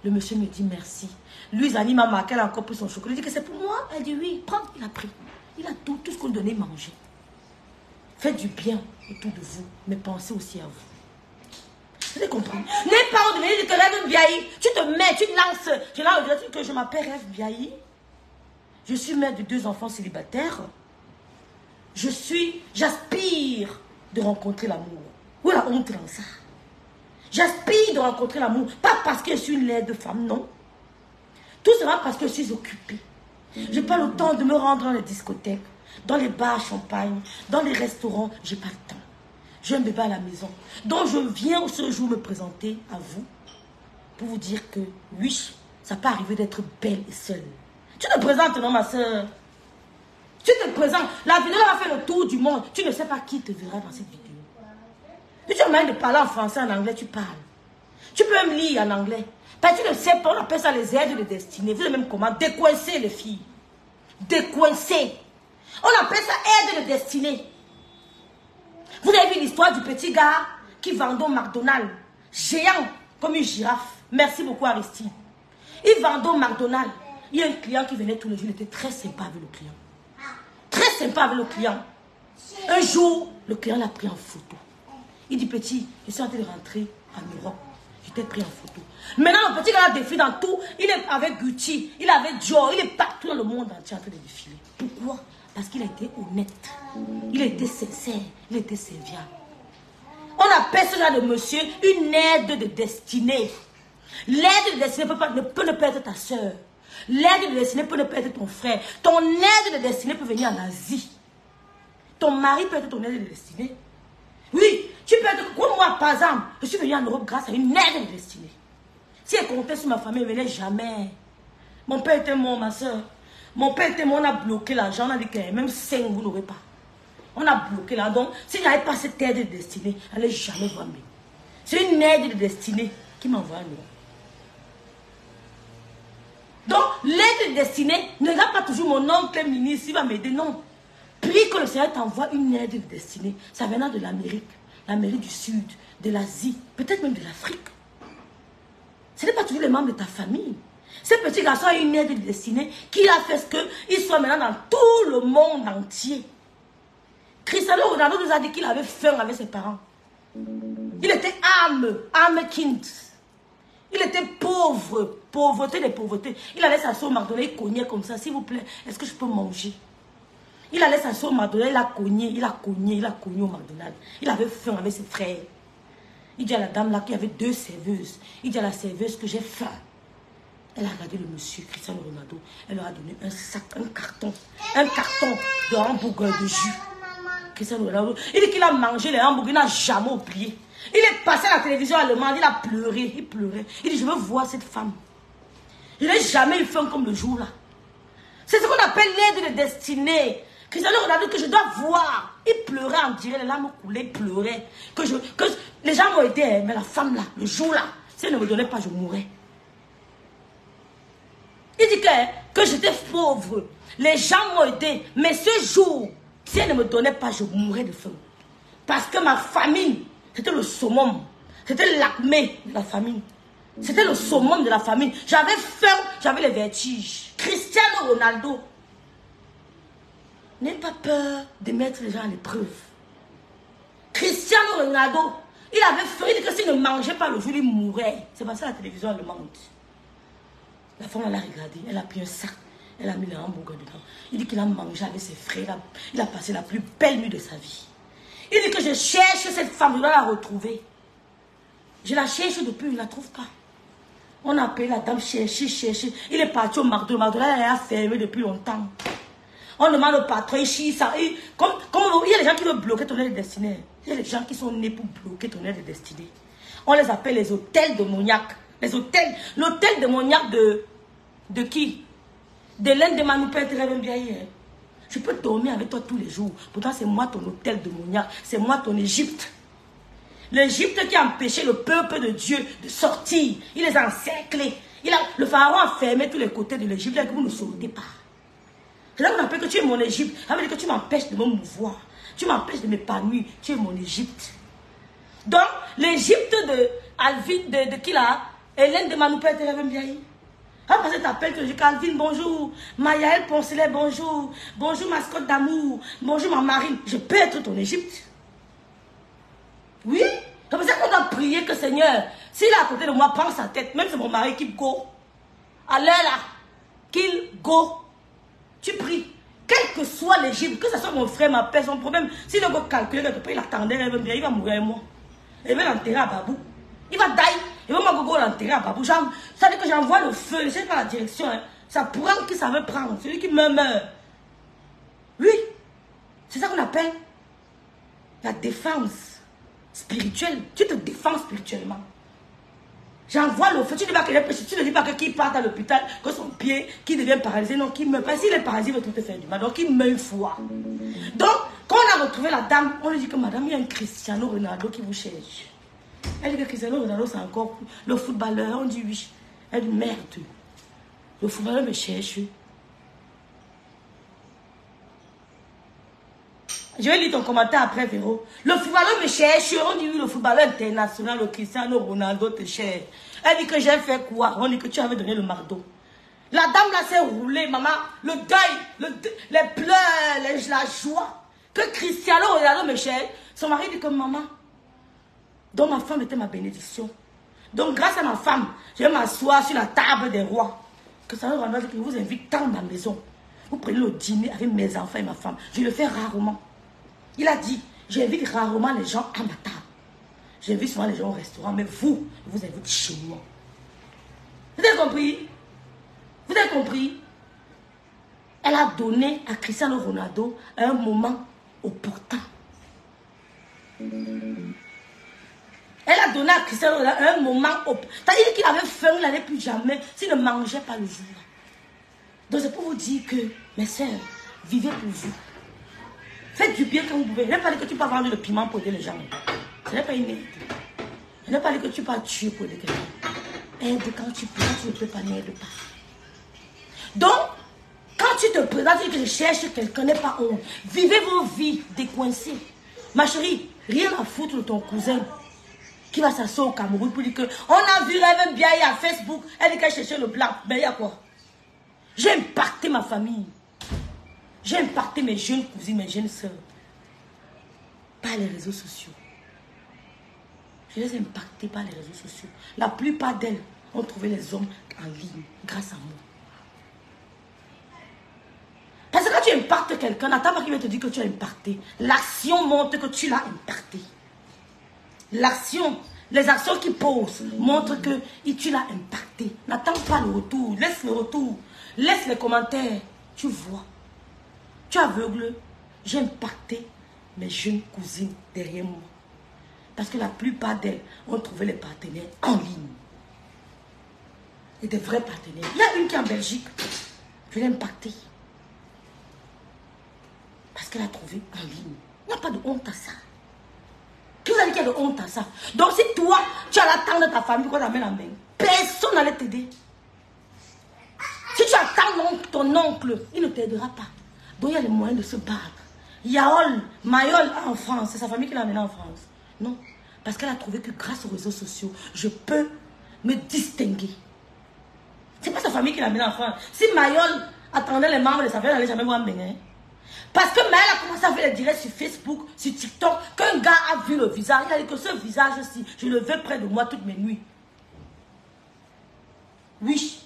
Le monsieur me dit merci. Lui, Zani m'a marqué, elle a encore pris son chocolat. Il dit que c'est pour moi. Elle dit oui, prends. Il a pris. Il a tout ce qu'on donnait manger. Faites du bien autour de vous, mais pensez aussi à vous. Vous avez compris? N'aie pas honte de venir dire que Rêve Biaï. Tu te mets, tu te lances. Je leur dis que je m'appelle Rêve Biaï. Je suis mère de 2 enfants célibataires. J'aspire de rencontrer l'amour. Où est la honte dans ça? J'aspire de rencontrer l'amour. Pas parce que je suis une laide femme, non. Tout sera parce que je suis occupée. Je n'ai pas le temps de me rendre dans les discothèques, dans les bars à champagne, dans les restaurants. Je n'ai pas le temps. J'ai un bébé à la maison. Donc je viens ce jour me présenter à vous pour vous dire que oui, ça peut arriver d'être belle et seule. Tu te présentes, non, ma soeur? Tu te présentes. La vidéo va faire le tour du monde. Tu ne sais pas qui te verra dans cette vidéo. Si tu as moyen de parler en français, en anglais, tu parles. Tu peux même lire en anglais. Parce que tu ne sais pas, on appelle ça les aides de destinée. Vous savez même comment? Décoincer les filles. Décoincer. On appelle ça aide de destinée. Vous avez vu l'histoire du petit gars qui vendait au McDonald's. Géant comme une girafe. Merci beaucoup Aristide. Il vendait au McDonald's. Il y a un client qui venait tous les jours. Il était très sympa avec le client. Très sympa avec le client. Un jour, le client l'a pris en photo. Il dit, petit, je suis en train de rentrer en Europe. Je t'ai pris en photo. Maintenant, le petit gars a défilé dans tout. Il est avec Gucci, il est avec Dior, il est partout dans le monde entier en train de défiler. Pourquoi? Parce qu'il a été honnête. Il a été sincère. Il a été serviable. On appelle ce genre de monsieur une aide de destinée. L'aide de destinée ne peut ne pas être ta soeur. L'aide de destinée peut ne pas être ton frère. Ton aide de destinée peut venir en Asie. Ton mari peut être ton aide de destinée. Oui, tu peux être comme moi, par exemple. Je suis venue en Europe grâce à une aide de destinée. Si elle comptait sur ma famille, elle ne venait jamais. Mon père était mort, ma soeur. Mon père était mort, on a bloqué l'argent. On a dit que même 5, vous n'aurez pas. On a bloqué l'argent. Donc, si je n'avais pas cette aide de destinée, elle n'allait jamais voir mieux. C'est une aide de destinée qui m'envoie en Europe. Donc, l'aide de destinée ne regarde pas toujours mon oncle ministre, il va m'aider, non. Prie que le Seigneur t'envoie une aide de destinée. Ça venant de l'Amérique, l'Amérique du Sud, de l'Asie, peut-être même de l'Afrique. Ce n'est pas toujours les membres de ta famille. Ce petit garçon a une aide de destinée qui a fait ce qu'il soit maintenant dans tout le monde entier. Cristiano Ronaldo nous a dit qu'il avait faim avec ses parents. Il était âme kind. Il était pauvre, pauvreté des pauvretés. Il allait s'asseoir au McDonald's, il cognait comme ça. S'il vous plaît, est-ce que je peux manger? Il allait s'asseoir au McDonald's, il a cogné au McDonald's. Il avait faim avec ses frères. Il dit à la dame là qu'il y avait 2 serveuses. Il dit à la serveuse que j'ai faim. Elle a regardé le monsieur Cristiano Ronaldo. Elle leur a donné un sac, un carton de hamburger de jus. Cristiano Ronaldo, il dit qu'il a mangé les hamburgers, il n'a jamais oublié. Il est passé à la télévision allemande, il a pleuré, il pleurait. Il dit, je veux voir cette femme. Je n'ai jamais eu faim comme le jour là. C'est ce qu'on appelle l'aide de destinée. Cristiano Ronaldo que je dois voir. Il pleurait en direct, les larmes coulaient, il pleurait. Les gens m'ont aidé, mais la femme là, le jour là, si elle ne me donnait pas, je mourrais. Il dit que j'étais pauvre. Les gens m'ont aidé, mais ce jour, si elle ne me donnait pas, je mourrais de faim. Parce que ma famille, c'était le summum. C'était l'acmé de la famille. C'était le summum de la famille. J'avais faim, j'avais les vertiges. Cristiano Ronaldo. N'aie pas peur de mettre les gens à l'épreuve. Cristiano Ronaldo, il avait faim, il dit que s'il ne mangeait pas le jour, il mourrait. C'est passé à la télévision allemande. La femme, elle a regardé, elle a pris un sac, elle a mis le hamburger dedans. Il dit qu'il a mangé avec ses frères, il a passé la plus belle nuit de sa vie. Il dit que je cherche cette femme, je dois la retrouver. Je la cherche depuis, je ne la trouve pas. On a appelé la dame, chercher. Il est parti au McDo, elle a fermé depuis longtemps. On demande au patron, il chie ça. Il y a des gens qui veulent bloquer ton aide de destinée. Il y a des gens qui sont nés pour bloquer ton aide de destinée. On les appelle les hôtels de Moniac. Les hôtels, l'hôtel de Moniac de qui? De l'un de Manoupé très bien hier. Je peux dormir avec toi tous les jours. Pourtant, c'est moi ton hôtel de Moniac. C'est moi ton Égypte. L'Égypte qui a empêché le peuple de Dieu de sortir. Il les a encerclés. Le pharaon a fermé tous les côtés de l'Égypte et que vous ne sortez pas. C'est là qu'on appelle que tu es mon Égypte. Ça veut dire que tu m'empêches de me mouvoir. Tu m'empêches de m'épanouir. Tu es mon Égypte. Donc, l'Égypte de Alvin, de qui là? Hélène de Manoupé était bien. Après, tu t'appelles, tu dis Calvin, bonjour. Mayaël Poncelet, bonjour. Bonjour, mascotte d'amour. Bonjour, ma marine. Je peux être ton Égypte. Oui. C'est pour ça qu'on doit prier que Seigneur, s'il est à côté de moi, prends sa tête. Même c'est mon mari qui go. À l'heure là, qu'il go. Tu pries. Quel que soit l'Égypte, que ce soit mon frère, ma père, son problème. S'il ne veut calculer quelque part, il attendait, il va mourir avec moi. Il va l'enterrer à Babou. Il va die. Il va l'enterrer à Babou. Ça veut dire que j'envoie le feu. Je ne sais pas la direction. Hein. Ça prend qui ça veut prendre. Celui qui me meurt. Oui. C'est ça qu'on appelle la défense spirituelle. Tu te défends spirituellement. J'envoie le feu. Tu ne dis pas que tu ne dis pas que qui part à l'hôpital, que son pied, qui devient paralysé. Non, qui meurt. Parce que s'il est paralysé, il va tout te faire du mal. Donc, il meurt une fois. Donc, quand on a retrouvé la dame, on lui dit que madame, il y a un Cristiano Ronaldo qui vous cherche. Elle dit que Cristiano Ronaldo, c'est encore le footballeur. On dit oui. Elle dit merde. Le footballeur me cherche. Je vais lire ton commentaire après, Véro. Le footballeur me cherche. On dit oui, le footballeur international, le Cristiano Ronaldo te cherche. Elle dit que j'ai fait quoi? On dit que tu avais donné le marteau. La dame là s'est roulée, maman. Le deuil, les pleurs, la joie. Que Cristiano Ronaldo me cherche. Son mari dit que maman, donc ma femme était ma bénédiction. Donc grâce à ma femme, je vais m'asseoir sur la table des rois. Cristiano Ronaldo dit que je vous invite dans ma maison. Vous prenez le dîner avec mes enfants et ma femme. Je le fais rarement. Il a dit, j'invite rarement les gens à ma table. J'invite souvent les gens au restaurant, mais vous, je vous invite chez moi. Vous avez compris? Vous avez compris? Elle a donné à Cristiano Ronaldo un moment opportun. Elle a donné à Cristiano Ronaldo un moment opportun. C'est-à-dire qu'il avait faim, il n'allait plus jamais s'il ne mangeait pas le jour. Donc c'est pour vous dire que, mes sœurs, vivez pour vous. Faites du bien quand vous pouvez. Je n'ai pas dit que tu peux vendre le piment pour aider les gens. Ce n'est pas une aide. Je n'ai pas dit que tu peux tuer pour aider quelqu'un. Aide quand tu peux, quand tu ne peux pas, n'aide pas. Donc, quand tu te présentes et que je cherche quelqu'un, n'est pas honte. Vivez vos vies décoincées. Ma chérie, rien à foutre de ton cousin qui va s'asseoir au Cameroun pour dire que on a vu Rêve bien à Facebook. Elle dit qu'elle cherchait le blanc. Mais il y a quoi? J'ai impacté ma famille. J'ai impacté mes jeunes cousines, mes jeunes soeurs. Par les réseaux sociaux. Je les ai impactées par les réseaux sociaux. La plupart d'elles ont trouvé les hommes en ligne grâce à moi. Parce que quand tu impactes quelqu'un, n'attends pas qu'il va te dire que tu as impacté. L'action montre que tu l'as impacté. L'action, les actions qu'il pose montrent que tu l'as impacté. N'attends pas le retour. Laisse le retour. Laisse les commentaires. Tu vois. Tu es aveugle. J'ai impacté mes jeunes cousines derrière moi. Parce que la plupart d'elles ont trouvé les partenaires en ligne. Et des vrais partenaires. Il y a une qui est en Belgique. Je l'ai impactée. Parce qu'elle a trouvé en ligne. Il n'y a pas de honte à ça. Qui vous a dit qu'il y a de honte à ça? Donc si toi, tu as l'attente de ta famille, pourquoi tu amènes la main? Personne n'allait t'aider. Si tu attends ton oncle, il ne t'aidera pas. Donc il y a les moyens de se battre. Yaol, Mayol en France, c'est sa famille qui l'a amené en France. Non, parce qu'elle a trouvé que grâce aux réseaux sociaux, je peux me distinguer. C'est pas sa famille qui l'a amené en France. Si Mayol attendait les membres de sa famille, elle n'allait jamais voir Bénin. Parce que Maël a commencé à faire des directs sur Facebook, sur TikTok, qu'un gars a vu le visage. Il a dit que ce visage-ci, je le veux près de moi toutes mes nuits. Oui.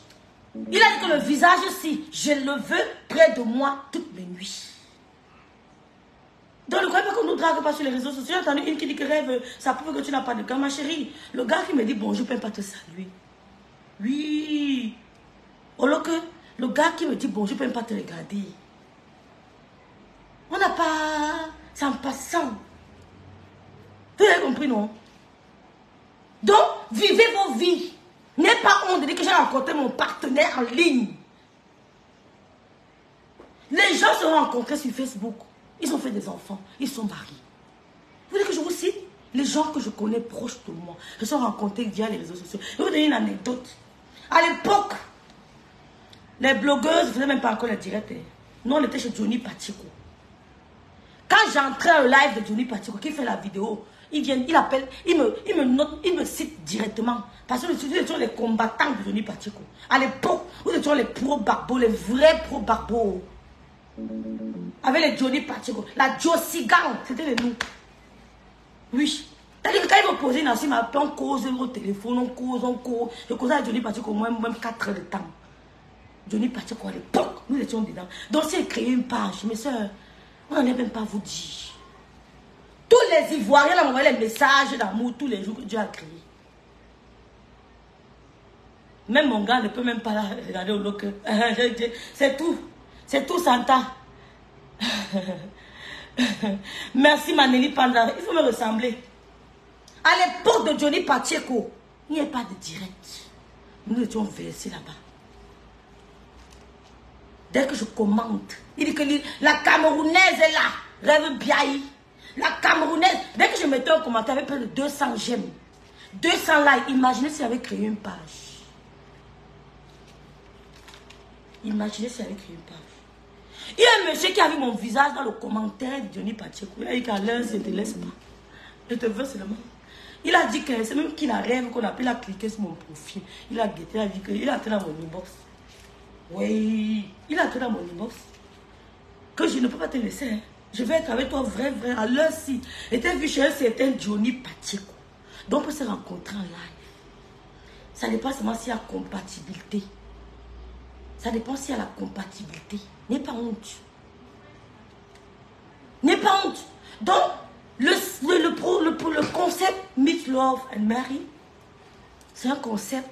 Il a dit que le visage-ci, je le veux près de moi toutes mes nuits. Donc ne croyez pas qu'on nous drague pas sur les réseaux sociaux. J'ai entendu une qui dit que rêve, ça prouve que tu n'as pas de gars, ma chérie. Le gars qui me dit bonjour, je ne peux pas te saluer. Oui. Alors que le gars qui me dit bonjour, je ne peux pas te regarder. On n'a pas... C'est en passant. Vous avez compris, non? Donc, vivez vos vies. N'ayez pas honte de dire que j'ai rencontré mon partenaire en ligne. Les gens se sont rencontrés sur Facebook. Ils ont fait des enfants. Ils sont mariés. Vous voulez que je vous cite? Les gens que je connais proches de moi se sont rencontrés via les réseaux sociaux. Je vais vous donner une anecdote. À l'époque, les blogueuses ne faisaient même pas encore les directs. Nous, on était chez Johnny Pacheco. Quand j'entrais au live de Johnny Pacheco, qui fait la vidéo, il vient, il appelle, il me note, il me cite directement. Parce que nous étions les combattants de Johnny Pacheco. À l'époque, nous étions les pro-barbeaux, les vrais pro-barbeaux. Avec les Johnny Pacheco. La Josie Gang, c'était les nous. Oui. C'est-à-dire que quand ils vont poser une assiette, on cause au téléphone, on cause. Je causais avec Johnny Pacheco au moins 4 heures de temps. Johnny Pacheco à l'époque, nous étions dedans. Donc si elle créait une page, mes soeurs, on n'en est même pas vous dire. Tous les Ivoiriens m'ont envoyé les messages d'amour tous les jours que Dieu a créé. Même mon gars ne peut même pas la regarder au local. C'est tout. C'est tout, Santa. Merci, Maneli Panda. Il faut me ressembler. À l'époque de Johnny Pacheco, il n'y avait pas de direct. Nous étions versés là-bas. Dès que je commente, il dit que la Camerounaise est là. Rêve Biaï. La Camerounaise, dès que je mettais un commentaire avec près de 200 j'aime, 200 likes, imaginez si j'avais créé une page. Imaginez si j'avais créé une page. Il y a un monsieur qui a vu mon visage dans le commentaire de Johnny Pacheco. Il a dit qu'à l'heure, je ne te laisse pas. Je te veux seulement. Il a dit que c'est même qu'il a rêvé qu'on a pu la cliquer sur mon profil. Il a guetté, il a dit qu'il a été dans mon inbox. Oui, il a été dans mon inbox. Que je ne peux pas te laisser. Hein. Je vais être avec toi vrai, à l'heure-ci. Et tu as vu chez un certain Johnny Pacheco. Donc on peut se rencontrer en live. Ça dépend seulement s'il y a compatibilité. Ça dépend s'il y a la compatibilité. N'aie pas honte. N'aie pas honte. Donc, le concept Meet, Love and Marry, c'est un concept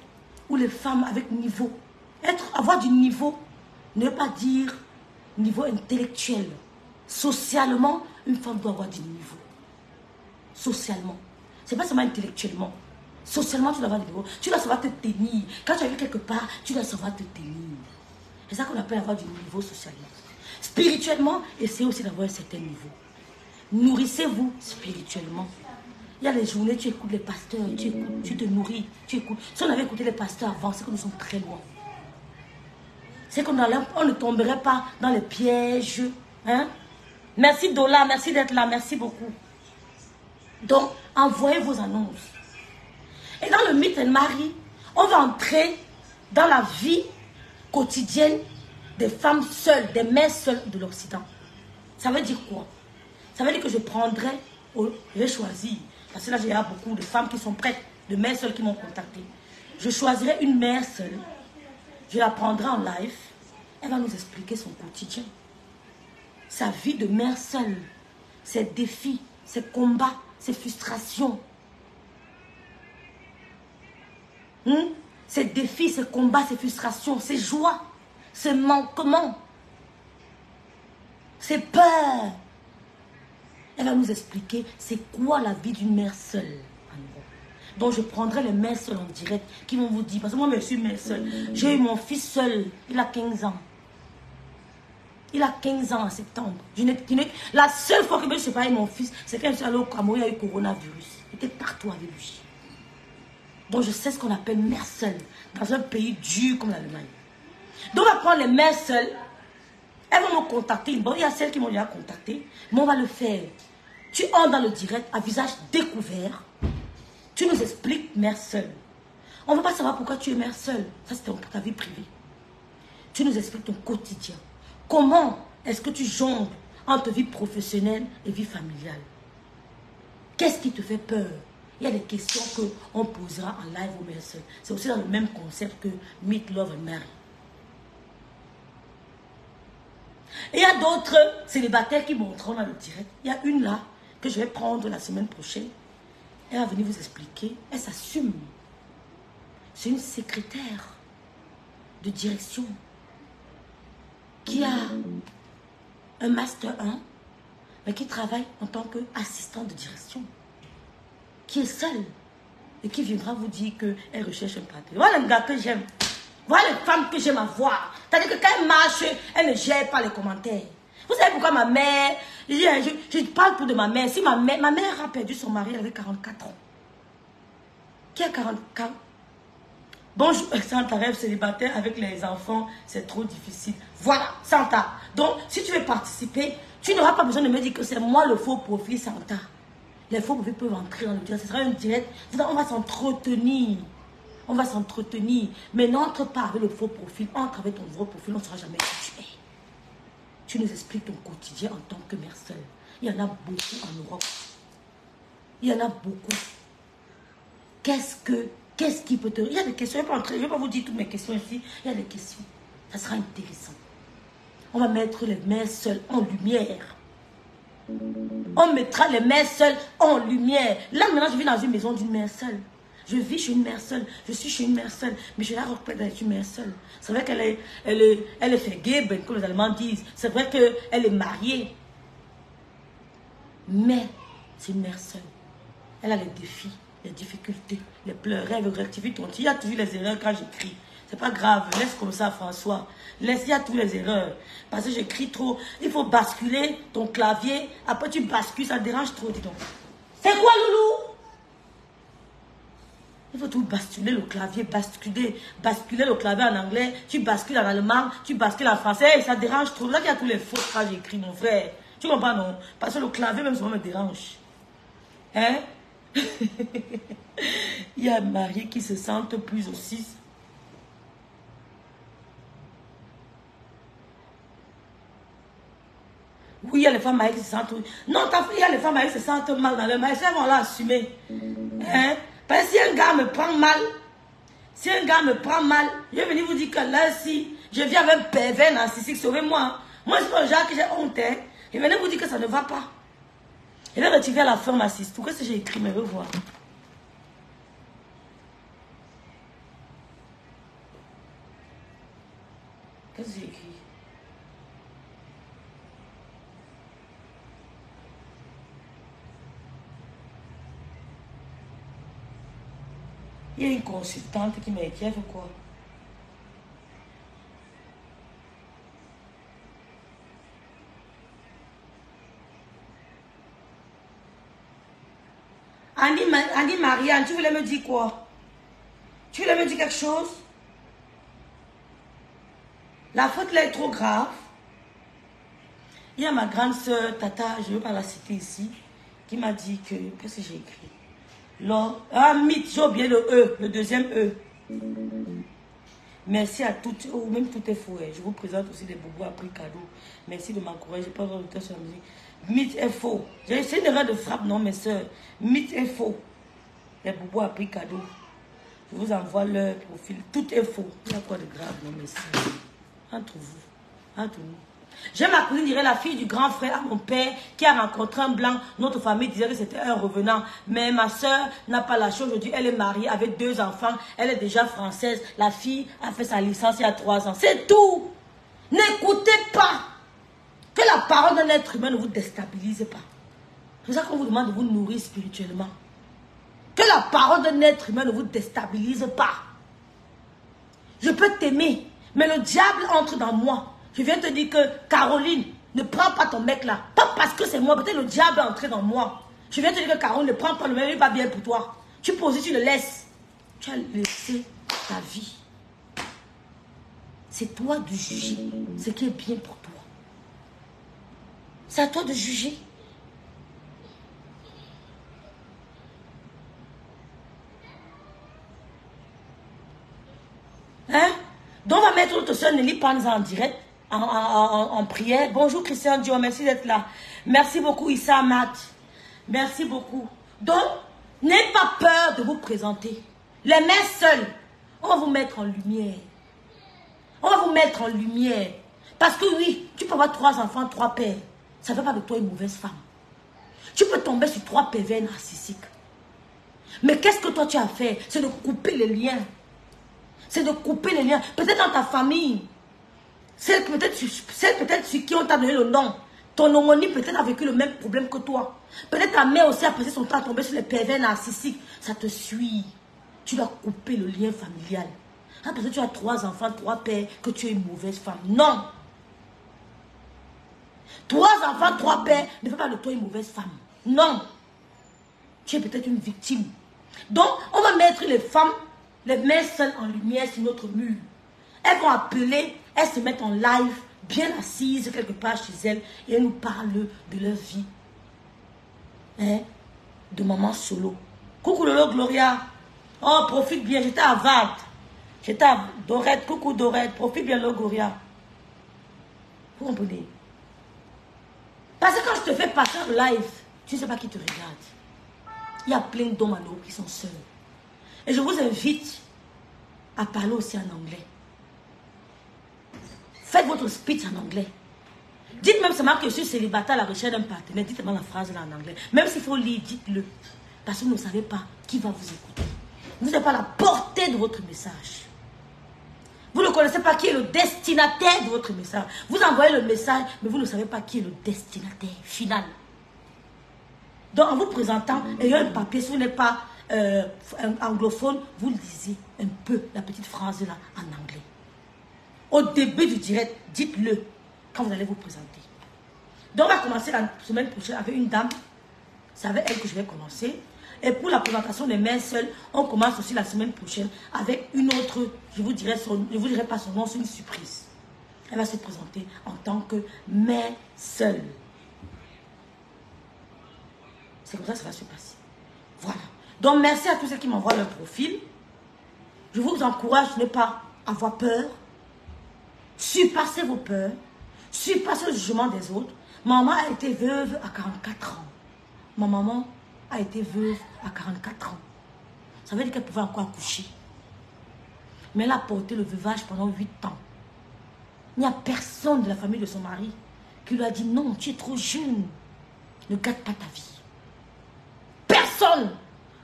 où les femmes avec niveau, avoir du niveau, ne veut pas dire niveau intellectuel. Socialement, une femme doit avoir du niveau. Socialement. C'est pas seulement intellectuellement. Socialement, tu dois avoir du niveau. Tu dois savoir te tenir. Quand tu arrives quelque part, tu dois savoir te tenir. C'est ça qu'on appelle avoir du niveau socialement. Spirituellement, essayez aussi d'avoir un certain niveau. Nourrissez-vous spirituellement. Il y a des journées, tu écoutes les pasteurs, tu écoutes, tu te nourris, tu écoutes. Si on avait écouté les pasteurs avant, c'est que nous sommes très loin. C'est qu'on ne tomberait pas dans les pièges. Hein? Merci Dola, merci d'être là, merci beaucoup. Donc, envoyez vos annonces. Et dans le Meet and Marry, on va entrer dans la vie quotidienne des femmes seules, des mères seules de l'Occident. Ça veut dire quoi? Ça veut dire que je prendrai, je vais choisir, parce que là, il y a beaucoup de femmes qui sont prêtes, de mères seules qui m'ont contacté. Je choisirai une mère seule, je la prendrai en live, elle va nous expliquer son quotidien. Sa vie de mère seule, ses défis, ses combats, ses frustrations. Ses défis, ses combats, ses frustrations, ses joies, ses manquements, ses peurs. Elle va nous expliquer c'est quoi la vie d'une mère seule en Europe. Donc je prendrai les mères seules en direct qui vont vous dire, parce que moi je suis mère seule. J'ai eu mon fils seul, il a 15 ans. Il a 15 ans en septembre. La seule fois que je me suis séparée de mon fils, c'est quand je suis allée au Cameroun, il y a eu coronavirus. J'étais partout avec lui. Donc je sais ce qu'on appelle mère seule dans un pays dur comme l'Allemagne. Donc on va prendre les mères seules. Elles vont me contacter. Bon, il y a celles qui m'ont déjà contacté, mais on va le faire. Tu entres dans le direct à visage découvert. Tu nous expliques mère seule. On ne va pas savoir pourquoi tu es mère seule. Ça, c'est ta vie privée. Tu nous expliques ton quotidien. Comment est-ce que tu jongles entre vie professionnelle et vie familiale? Qu'est-ce qui te fait peur? Il y a des questions qu'on posera en live aux mères seules. C'est aussi dans le même concept que Meet, Love and Marry. Et il y a d'autres célibataires qui monteront dans le direct. Il y a une là que je vais prendre la semaine prochaine. Elle va venir vous expliquer. Elle s'assume. C'est une secrétaire de direction qui a un Master 1, mais qui travaille en tant qu'assistante de direction. Qui est seule et qui viendra vous dire qu'elle recherche un partenaire. Voilà les gars que j'aime. Voilà les femmes que j'aime avoir. C'est-à-dire que quand elle marche, elle ne gère pas les commentaires. Vous savez pourquoi ma mère, je parle pour de ma mère. Si ma mère a perdu son mari, elle avait 44 ans. Qui a 44 ans? Bonjour, Santa rêve célibataire avec les enfants, c'est trop difficile. Voilà, Santa. Donc, si tu veux participer, tu n'auras pas besoin de me dire que c'est moi le faux profil, Santa. Les faux profils peuvent entrer dans le direct. Ce sera un direct. On va s'entretenir. On va s'entretenir. Mais n'entre pas avec le faux profil. Entre avec ton vrai profil. On ne saura jamais qui tu es. Tu nous expliques ton quotidien en tant que mère seule. Il y en a beaucoup en Europe. Il y en a beaucoup. Qu'est-ce qui peut te... Il y a des questions. Je ne vais pas vous dire toutes mes questions ici. Il y a des questions. Ça sera intéressant. On va mettre les mères seules en lumière. On mettra les mères seules en lumière. Là, maintenant, je vis dans une maison d'une mère seule. Je vis chez une mère seule. Je suis chez une mère seule. Mais je la reconnais d'être une mère seule. C'est vrai qu'elle est vergeben, comme les Allemands disent. C'est vrai qu'elle est mariée. Mais c'est une mère seule. Elle a les défis, les difficultés, les pleurs. Elle veut rectifier ton tir. Il y a toujours les erreurs quand j'écris. C'est pas grave. Laisse comme ça, François. Laisse, il y a toutes les erreurs. Parce que j'écris trop. Il faut basculer ton clavier. Après, tu bascules. Ça dérange trop, dis donc. C'est quoi, Loulou? Il faut tout basculer le clavier, basculer le clavier en anglais, tu bascules en allemand, tu bascules en français, et ça dérange trop. Là, il y a tous les fautes quand j'écris, mon frère. Tu comprends, non? Parce que le clavier, même souvent, me dérange. Hein? Il y a mariés qui se sentent plus aussi. Oui, il y a les femmes mariées qui se sentent... Non, il y a les femmes mariées qui se sentent mal dans leur mariage. Elles vont l'assumer. Hein? Parce que si un gars me prend mal, je vais venir vous dire que là, si je viens avec un pervers narcissique, sauvez-moi. Moi, je suis pas un genre que j'ai honte. Hein? Je vais venir vous dire que ça ne va pas. Je vais retirer à la fin ma assiste. Qu'est-ce que j'ai écrit? Mais revoir. Qu'est-ce que j'ai écrit? Il y a une consultante qui m'inquiète ou quoi? Annie Marianne, tu voulais me dire quoi? Tu voulais me dire quelque chose? La faute là est trop grave. Il y a ma grande soeur, Tata, je ne veux pas la citer ici, qui m'a dit que... Qu'est-ce que j'ai écrit? Mythe, j'ai oublié le E, le deuxième E. Merci à toutes, ou même tout est faux. Je vous présente aussi des boubous à prix cadeau. Merci de m'encourager, pas avoir le temps sur la musique. Mythe est faux. J'ai essayé une erreur de frappe, non, mes soeurs. Mythe est faux. Les boubous à prix cadeau. Je vous envoie leur profil. Tout est faux. Il y a quoi de grave, non, mes soeurs? Entre vous, entre nous. J'ai ma cousine, dirait la fille du grand frère à mon père qui a rencontré un blanc. Notre famille disait que c'était un revenant. Mais ma soeur n'a pas lâché aujourd'hui. Elle est mariée avec 2 enfants. Elle est déjà française. La fille a fait sa licence il y a 3 ans. C'est tout. N'écoutez pas. Que la parole d'un être humain ne vous déstabilise pas. C'est ça qu'on vous demande de vous nourrir spirituellement. Que la parole d'un être humain ne vous déstabilise pas. Je peux t'aimer, mais le diable entre dans moi. Je viens te dire que, Caroline, ne prends pas ton mec là. Pas parce que c'est moi, peut-être le diable est entré dans moi. Je viens te dire que, Caroline, ne prends pas le mec, il va bien pour toi. Tu poses, tu le laisses. Tu as laissé ta vie. C'est toi de juger ce qui est bien pour toi. C'est à toi de juger. Hein? Donc on va mettre notre soeur Nelly Panza en direct, en prière. Bonjour Christian Dion, merci d'être là. Merci beaucoup Issa Matt. Merci beaucoup. Donc, n'ayez pas peur de vous présenter. Les mains seules, on va vous mettre en lumière. On va vous mettre en lumière. Parce que oui, tu peux avoir 3 enfants, 3 pères. Ça ne fait pas de toi une mauvaise femme. Tu peux tomber sur 3 pervers narcissiques. Mais qu'est-ce que toi tu as fait? C'est de couper les liens. C'est de couper les liens. Peut-être dans ta famille. Celle peut-être sur qui on t'a donné le nom. Ton homonyme peut-être a vécu le même problème que toi. Peut-être ta mère aussi a passé son temps à tomber sur les pervers narcissiques. Ça te suit. Tu dois couper le lien familial. Ah, parce que tu as 3 enfants, 3 pères, que tu es une mauvaise femme. Non. 3 enfants, 3 pères ne fait pas de toi une mauvaise femme. Non. Tu es peut-être une victime. Donc, on va mettre les femmes, les mains seules en lumière sur notre mur. Elles vont appeler, elles se mettent en live, bien assises quelque part chez elles, et elles nous parlent de leur vie. Hein? De maman solo. Coucou Lolo Gloria. Oh, profite bien, j'étais à Vard. J'étais à Dorette, coucou Dorette, profite bien Lolo Gloria. Vous comprenez? Parce que quand je te fais passer en live, tu ne sais pas qui te regarde. Il y a plein d'hommes à l'eau qui sont seuls. Et je vous invite à parler aussi en anglais. Faites votre speech en anglais. Dites même seulement que je suis célibataire à la recherche d'un partenaire. Dites-moi la phrase là en anglais. Même s'il faut lire, dites-le. Parce que vous ne savez pas qui va vous écouter. Vous n'avez pas la portée de votre message. Vous ne connaissez pas qui est le destinataire de votre message. Vous envoyez le message, mais vous ne savez pas qui est le destinataire final. Donc en vous présentant, ayant un papier, si vous n'êtes pas anglophone, vous lisez un peu la petite phrase là en anglais. Au début du direct, dites-le quand vous allez vous présenter. Donc on va commencer la semaine prochaine avec une dame. C'est avec elle que je vais commencer. Et pour la présentation des mains seules, on commence aussi la semaine prochaine avec une autre, je vous dirai pas son nom, c'est une surprise. Elle va se présenter en tant que main seule. C'est comme ça que ça va se passer. Voilà. Donc merci à tous ceux qui m'envoient leur profil. Je vous encourage de ne pas avoir peur. Surpassez vos peurs. Surpassez le jugement des autres. Ma maman a été veuve à 44 ans. Ma maman a été veuve à 44 ans. Ça veut dire qu'elle pouvait encore accoucher. Mais elle a porté le veuvage pendant 8 ans. Il n'y a personne de la famille de son mari qui lui a dit non, tu es trop jeune. Ne gâte pas ta vie. Personne.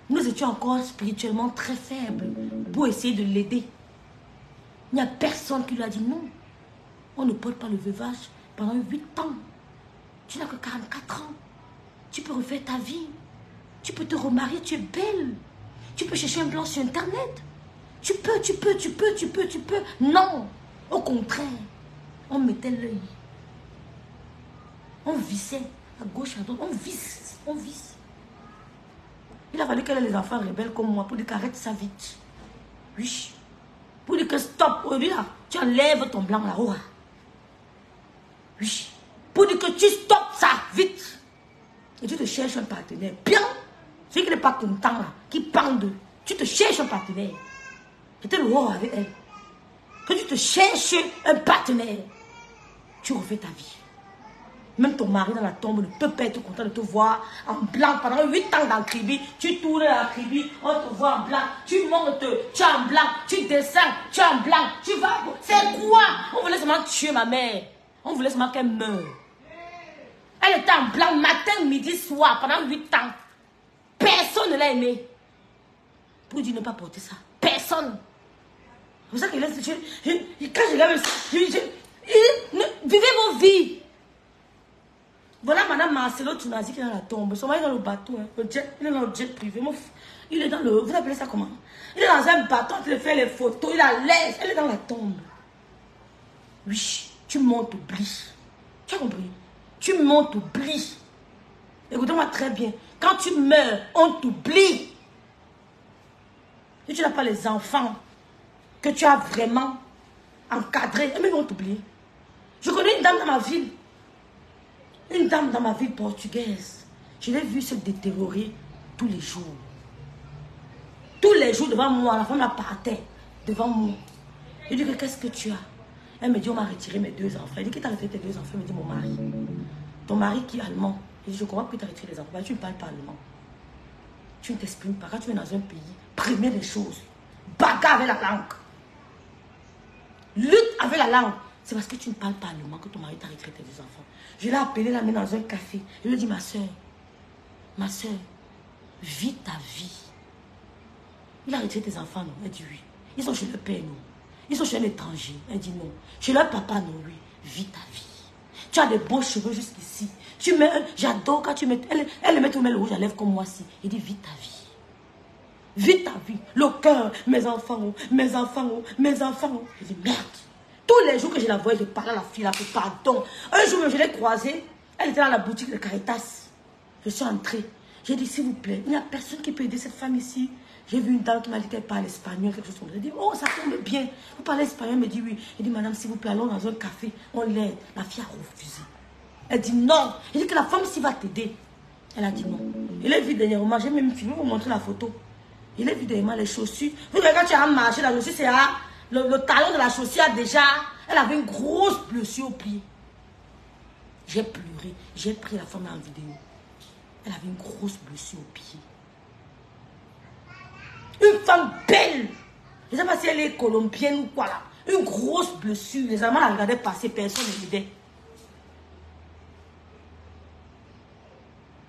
Nous étions encore spirituellement très faibles pour essayer de l'aider. Il n'y a personne qui lui a dit non. On ne porte pas le veuvage pendant 8 ans. Tu n'as que 44 ans. Tu peux refaire ta vie. Tu peux te remarier, tu es belle. Tu peux chercher un blanc sur Internet. Tu peux. Non. Au contraire, on mettait l'œil. On vissait à gauche, à droite. On visse. Il a fallu qu'elle ait les enfants rebelles comme moi pour dire qu'arrête ça vite. Oui. Pour dire que stop. Aujourd'hui, là, tu enlèves ton blanc là-haut. Oui. Pour dire que tu stoppes ça vite. Et tu te cherches un partenaire. Bien. Celui qui n'est pas content là, qui pende. Tu te cherches un partenaire. J'étais le roi avec elle. Que tu te cherches un partenaire. Tu refais ta vie. Même ton mari dans la tombe ne peut pas être content de te voir en blanc pendant 8 ans dans le tribu. Tu tournes dans la tribu, on te voit en blanc. Tu montes, tu es en blanc. Tu descends, tu es en blanc. Tu vas. C'est quoi? On voulait seulement tuer ma mère. On voulait seulement qu'elle meure. Elle était en blanc matin, midi, soir pendant 8 ans. Personne ne l'a aimée. Pour dire ne pas porter ça. Personne. C'est pour ça que quand je regarde, vivez vos vies. Voilà Madame Marcelo Tunazi qui est dans la tombe. Son mari est dans le bateau. Hein. Il est dans le jet privé. Il est dans le... Vous appelez ça comment? Il est dans un bateau, il fait les photos, il la laisse. Elle est dans la tombe. Oui, tu montes, oublies. Tu as compris? Tu montes, oublies. Écoutez-moi très bien. Quand tu meurs, on t'oublie. Si tu n'as pas les enfants que tu as vraiment encadrés, ils vont t'oublier. Je connais une dame dans ma ville. Une dame dans ma ville portugaise. Je l'ai vue se détériorer tous les jours. Tous les jours devant moi, la femme la partait devant moi. Je lui dis que qu'est-ce que tu as? Elle me dit on m'a retiré mes 2 enfants. Elle dit qui t'a retiré tes 2 enfants? Elle me dit mon mari. Ton mari qui est allemand. Je dis je comprends que tu as retiré les enfants. Tu ne parles pas allemand. Tu ne t'exprimes pas. Quand tu es dans un pays, première des choses, bagarre avec la langue. Lutte avec la langue. C'est parce que tu ne parles pas allemand que ton mari t'a retiré tes 2 enfants. Je l'ai appelé, la mis dans un café. Je lui ai dit ma soeur, vis ta vie. Il a retiré tes enfants, non? Elle dit oui. Ils sont chez le père, non? Ils sont chez un étranger. Elle dit non. Chez leur papa, non? Oui. Vis ta vie. Tu as des beaux cheveux jusqu'ici. Tu mets, j'adore quand tu mets, elle met tout le rouge à lèvres comme moi si. Il dit vis ta vie. Vis ta vie. Le cœur, mes enfants, mes enfants, mes enfants. Je dis merde. Tous les jours que je la voyais, je parlais à la fille, là, pardon. Un jour, je l'ai croisée. Elle était dans la boutique de Caritas. Je suis entrée. J'ai dit, s'il vous plaît, il n'y a personne qui peut aider cette femme ici. J'ai vu une dame qui m'a dit qu'elle parle espagnol, quelque chose comme ça. J'ai dit, oh, ça tombe bien. Vous parlez espagnol? Elle me dit oui. J'ai dit, madame, s'il vous plaît, allons dans un café. On l'aide. La fille a refusé. Elle dit non. J'ai dit que la femme ici va t'aider. Elle a dit non. Il est vu dernièrement. J'ai même filmé pour vous montrer la photo. Il est vu dernièrement les chaussures. Vous voyez, quand tu as marché, la chaussure, c'est le talon de la chaussure déjà. Elle avait une grosse blessure au pied. J'ai pleuré. J'ai pris la femme en vidéo. Elle avait une grosse blessure au pied. Une femme belle. Je ne sais pas si elle est colombienne ou quoi là. Une grosse blessure. Les Allemands la regardaient passer. Personne ne l'aidait.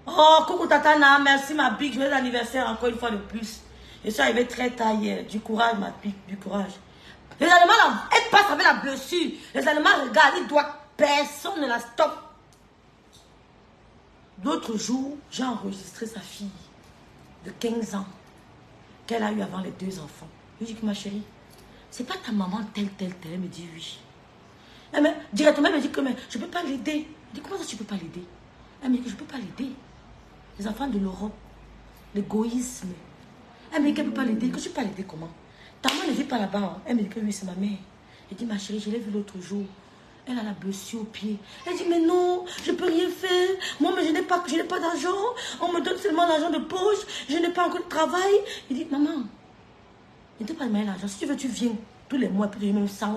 Oh, coucou Tatana. Merci ma big. Joyeux anniversaire encore une fois de plus. Je suis arrivée très tard hier. Du courage ma big. Du courage. Les Allemands, là, elle passe avec la blessure. Les Allemands regardent. Ils doivent. Personne ne la stoppe. L'autre jour, j'ai enregistré sa fille de 15 ans qu'elle a eu avant les 2 enfants. Je lui dis que ma chérie, c'est pas ta maman telle. Elle me dit oui. Mais directement, elle me dit que mais, je ne peux pas l'aider. Je dis comment ça tu ne peux pas l'aider? Elle me dit que je ne peux pas l'aider. Les enfants de l'Europe, l'égoïsme. Elle me dit qu'elle ne peut pas l'aider. Que je ne peux pas l'aider comment? Ta maman ne vit pas là-bas. Hein. Elle me dit que oui, c'est ma mère. Je dis ma chérie, je l'ai vue l'autre jour. Elle a la blessure au pied. Elle dit, mais non, je ne peux rien faire. Moi, mais je n'ai pas d'argent. On me donne seulement l'argent de poche. Je n'ai pas encore de travail. Il dit, maman, ne t'ai pas demandé l'argent. Si tu veux, tu viens tous les mois, puis même 100 €.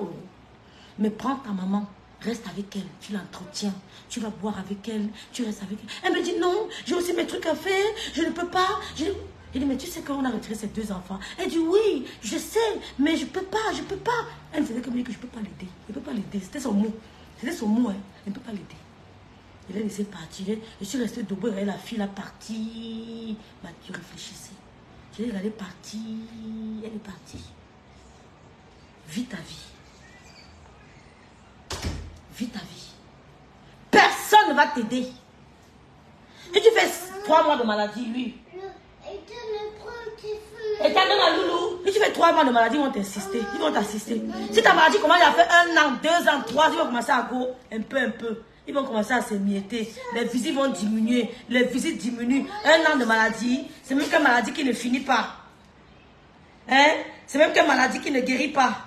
Mais prends ta maman, reste avec elle. Tu l'entretiens. Tu vas boire avec elle. Tu restes avec elle. Elle me dit, non, j'ai aussi mes trucs à faire. Je ne peux pas. Il dit, mais tu sais qu'on a retiré ses 2 enfants. Elle dit, oui, je sais, mais je ne peux pas. Elle me faisait comme dire que je ne peux pas l'aider. Je ne peux pas l'aider. C'était son mot. C'était son mot, hein. Elle ne peut pas l'aider. Il a laissé partir. Je suis restée debout et la fille est partie. Bah, tu réfléchissais. Je l'ai regardée partir. Elle est partie. Vis ta vie. Vis ta vie. Personne ne va t'aider. Et tu fais 3 mois de maladie, lui. Et t'as donné à Loulou. Si tu fais 3 mois de maladie, ils vont t'insister. Ils vont t'assister. Si ta maladie commence à faire 1 an, 2 ans, 3 ans, ils vont commencer à go un peu. Ils vont commencer à s'émietter. Les visites vont diminuer. Les visites diminuent. 1 an de maladie, c'est même qu'une maladie qui ne finit pas. Hein? C'est même qu'une maladie qui ne guérit pas.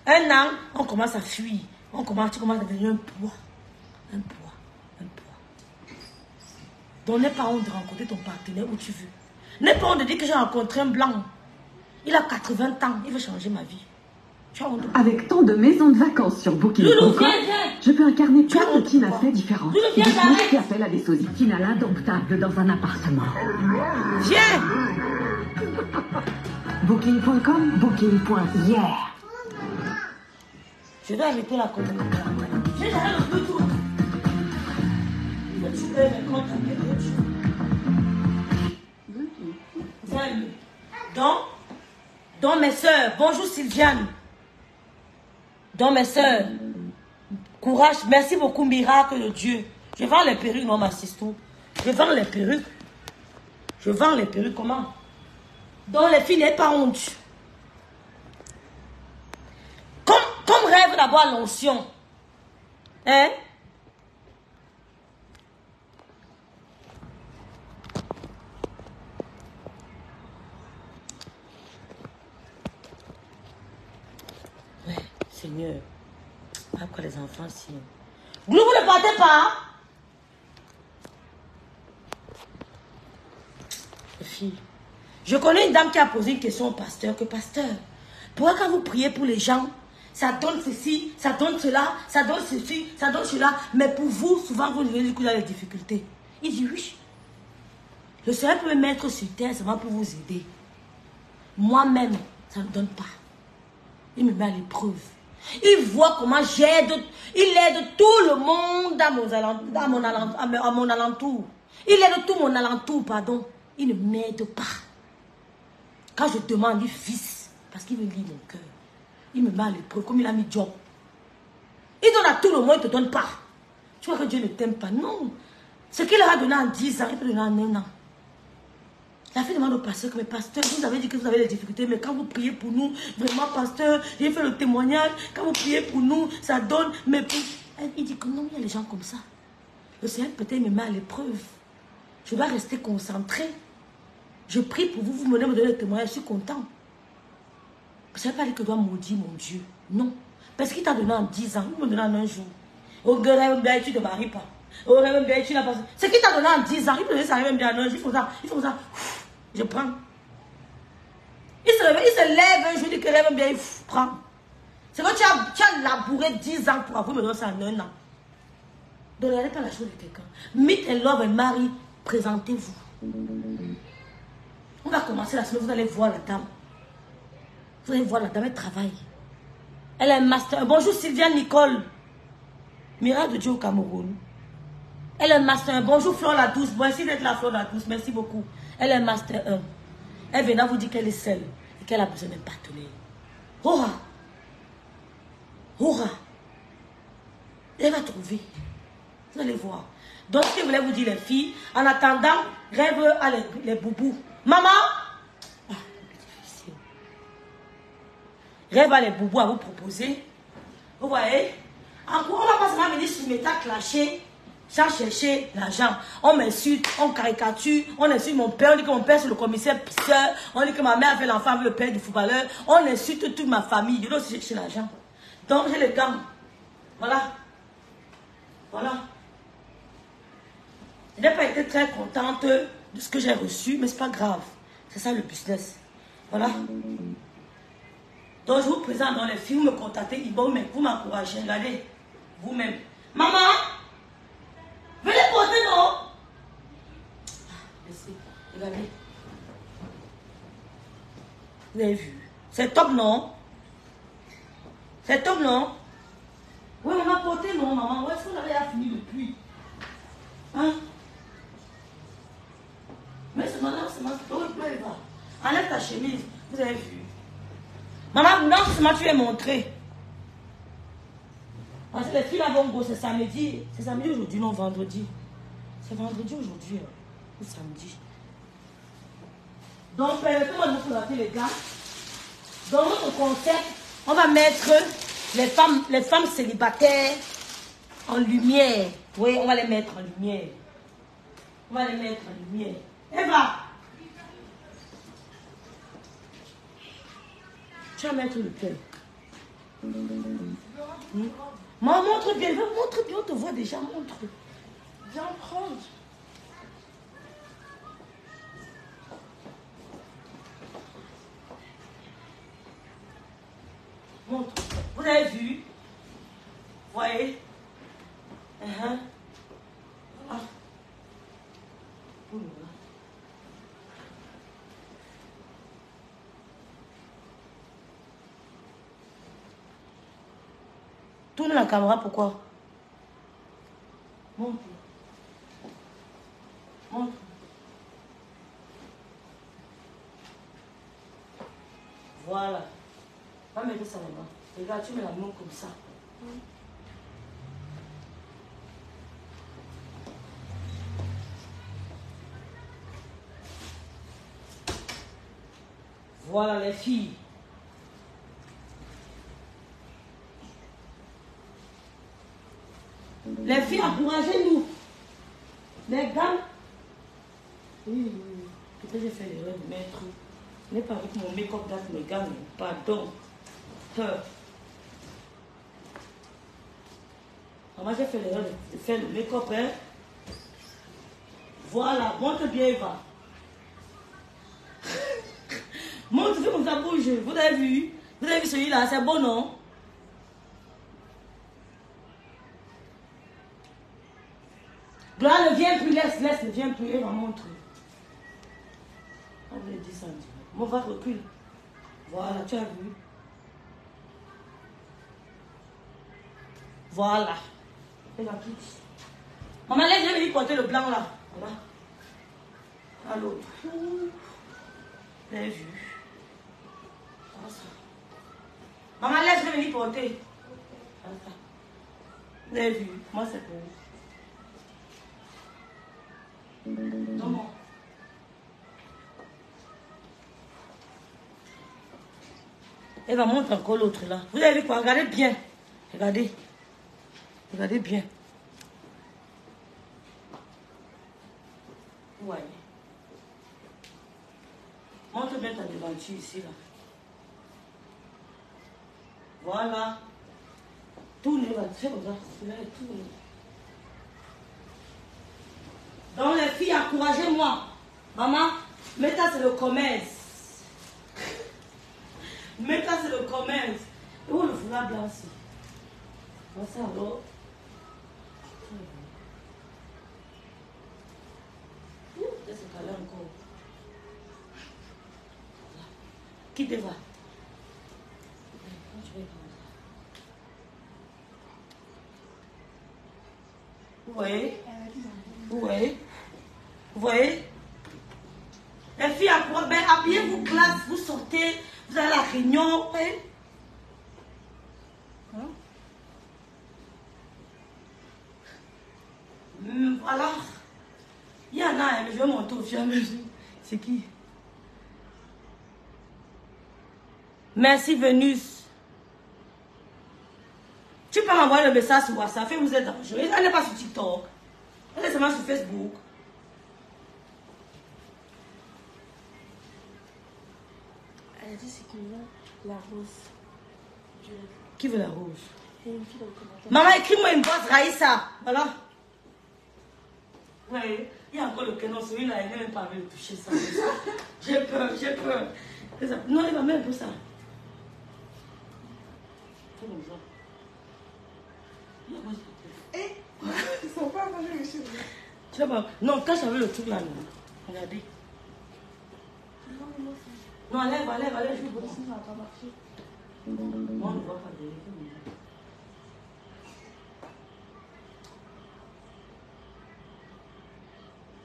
1 an, on commence à fuir. Tu commences à devenir un poids. Donc n'aie pas honte de rencontrer ton partenaire où tu veux. N'aie pas honte de dire que j'ai rencontré un blanc. Il a 80 ans, il veut changer ma vie. Tu as honte. Avec tant de maisons de vacances sur Booking.com, je peux incarner plein de petits aspects différents. Des choses qui appellent à des sociétés indomptables dans un appartement. Viens. Booking.com, Booking.yeah. Je dois arrêter la communication. J'ai jamais le plus tout. Tu peux me contacter. Donc mes soeurs, bonjour Sylviane. Donc mes soeurs, courage, merci beaucoup miracle de Dieu. Je vends les perruques, non, ma sister. Je vends les perruques. Je vends les perruques, comment? Donc les filles n'aient pas honte. Comme rêve d'avoir l'onction. Hein? Ouais, Seigneur. Pourquoi les enfants si... Vous ne partez pas? Les filles. Je connais une dame qui a posé une question au pasteur. Que pasteur, pourquoi quand vous priez pour les gens, ça donne ceci, ça donne cela, ça donne ceci, ça donne cela. Mais pour vous, souvent, vous venez du coup dans les difficultés. Il dit oui. Le Seigneur peut me mettre sur terre seulement pour vous aider. Moi-même, ça ne donne pas. Il me met à l'épreuve. Il voit comment j'aide. Il aide tout le monde à mon alentour. Il aide tout mon alentour, pardon. Il ne m'aide pas. Quand je demande, il fils, parce qu'il veut lire mon cœur. Il me met à l'épreuve, comme il a mis Job. Il donne à tout le monde, il ne te donne pas. Tu vois que Dieu ne t'aime pas. Non. Ce qu'il a donné en 10 ans, il peut donner en 1 an. La fille demande au pasteur que, mais pasteur, vous avez dit que vous avez des difficultés, mais quand vous priez pour nous, vraiment, pasteur, j'ai fait le témoignage, quand vous priez pour nous, ça donne, mais pour... Il dit que non, il y a des gens comme ça. Le Seigneur peut-être me met à l'épreuve. Je dois rester concentré. Je prie pour vous, vous venez me donner le témoignage, je suis content. Ça ne veut pas dire que je dois maudire mon Dieu. Non. Parce qu'il t'a donné en 10 ans, il me donne en 1 jour. Au gars, tu ne te maries pas. Au gars, tu n'as pas... Ce qu'il t'a donné en 10 ans, il peut donner ça même bien en 1 jour. Il faut ça. Je prends. Il se réveille, il se lève un jour, il dit que rêve bien, il prend. C'est que tu as labouré 10 ans pour avoir me donner ça en 1 an. Donc, n'allez pas la chose de quelqu'un. Meet and love and marry, présentez-vous. On va commencer la semaine, vous allez voir la dame. Vous allez voir la dame, elle travaille. Elle a un master. Bonjour Sylviane Nicole. Miracle de Dieu au Cameroun. Elle a un master. Bonjour Flore la Douce. Merci d'être là, Flore la Douce. Merci beaucoup. Elle a un master 1. Elle viendra vous dire qu'elle est seule et qu'elle a besoin d'un partenaire. Hurrah! Hurrah! Elle va trouver. Vous allez voir. Donc, ce que je voulais vous dire, les filles, en attendant, rêve à les boubous. Maman! Ah, difficile. Rêve à les boubous à vous proposer. Vous voyez? Encore, on va pas seulement venir sur méta clasher, sans chercher l'argent. On m'insulte, on caricature, on insulte mon père, on dit que mon père c'est le commissaire pisseur, on dit que ma mère fait l'enfant avec le père du footballeur, on insulte toute ma famille, je dois aussi chercher l'argent. Donc j'ai les gants. Voilà. Voilà. Je n'ai pas été très contente de ce que j'ai reçu, mais c'est pas grave. C'est ça le business. Voilà. Donc je vous présente dans les films, vous me contactez, mais vous m'encouragez, regardez, vous-même. Maman, venez porter, non? Laissez, regardez. Vous avez vu? C'est top, non? C'est top, non? Oui, on a porté, non, maman? Où est-ce qu'on avait fini depuis? Hein? Mais c'est maintenant, c'est maintenant. Enlève ta chemise. Vous avez vu? Maman, non, c'est moi tu es montré. Parce que les filles là vont go, c'est samedi. C'est samedi aujourd'hui, non, vendredi. C'est vendredi aujourd'hui, ou samedi. Donc, permettez-moi de vous présenter les gars. Dans notre concept, on va mettre les femmes célibataires en lumière. Oui, on va les mettre en lumière. On va les mettre en lumière. Eva! Tu vas mettre lequel? Maman, montre bien, montre bien, on te voit déjà, montre. Viens prendre. Montre. Vous avez vu? Voyez? Ah. Tourne la caméra, pourquoi? Montre. Montre. Voilà. Va mettre ça là-bas. Regarde, tu mets la main comme ça. Voilà les filles. Les filles, encouragez-nous. Les gars. Oui. Peut-être j'ai fait l'erreur de mettre. Je n'ai pas avec mon make-up date, mes gars, mais pardon. Moi, j'ai fait l'erreur de faire le make-up, hein. Voilà, montre bien, Eva. Montre, fais comme ça bouge. Vous avez vu? Vous avez vu celui-là, c'est bon, non? Gloire ne vient plus, laisse, ne vient plus. Eva, montre. On va dire ça. Mon va recule. Voilà, tu as vu? Voilà. Eva, quitte. Maman, laisse, je vais lui porter le blanc là. Voilà. À l'autre. Vous avez vu? Maman, laisse, je vais lui porter. Vous avez vu? Moi, c'est pour vous. Non. Elle va montrer encore l'autre là. Vous avez vu quoi? Regardez bien. Regardez. Regardez bien. Ouais. Montre bien ta devanture ici là. Voilà. Tournez, va faire comme ça. Tournez. Donc les filles, encouragez-moi. Maman, mais ça c'est le commerce. Mais ça c'est le commerce. Et où le foulard blanc aussi? Comme ça alors. Peut-être c'est calé encore. Qui te va? Vous voyez? Vous voyez? Vous voyez? Les filles, habillez-vous classe, vous sortez, vous allez à la réunion. Ouais. Voilà. Il y en a, mais je vais monter au fur et à mesure. C'est qui? Merci Vénus. Tu peux m'envoyer le message sur WhatsApp, vous êtes dangereux. Elle n'est pas sur TikTok. Elle est seulement sur Facebook. Elle a dit c'est qu'il veut la rose. Qui veut la rose? Et une fille dans le commentaire. Maman, écris-moi une boîte Raïssa. Voilà. Oui, il y a encore le canon, celui-là, il n'est même pas envie de toucher ça. J'ai peur, j'ai peur. Non, il va même un peu ça. Fais comme ça. Et ils sont pas mangés les cheveux. Tu vois pas? Non, quand j'avais le truc là, non. Regardez. Non, enlève, je vais voir. Sinon, ça va pas marcher. Moi, on ne voit pas derrière.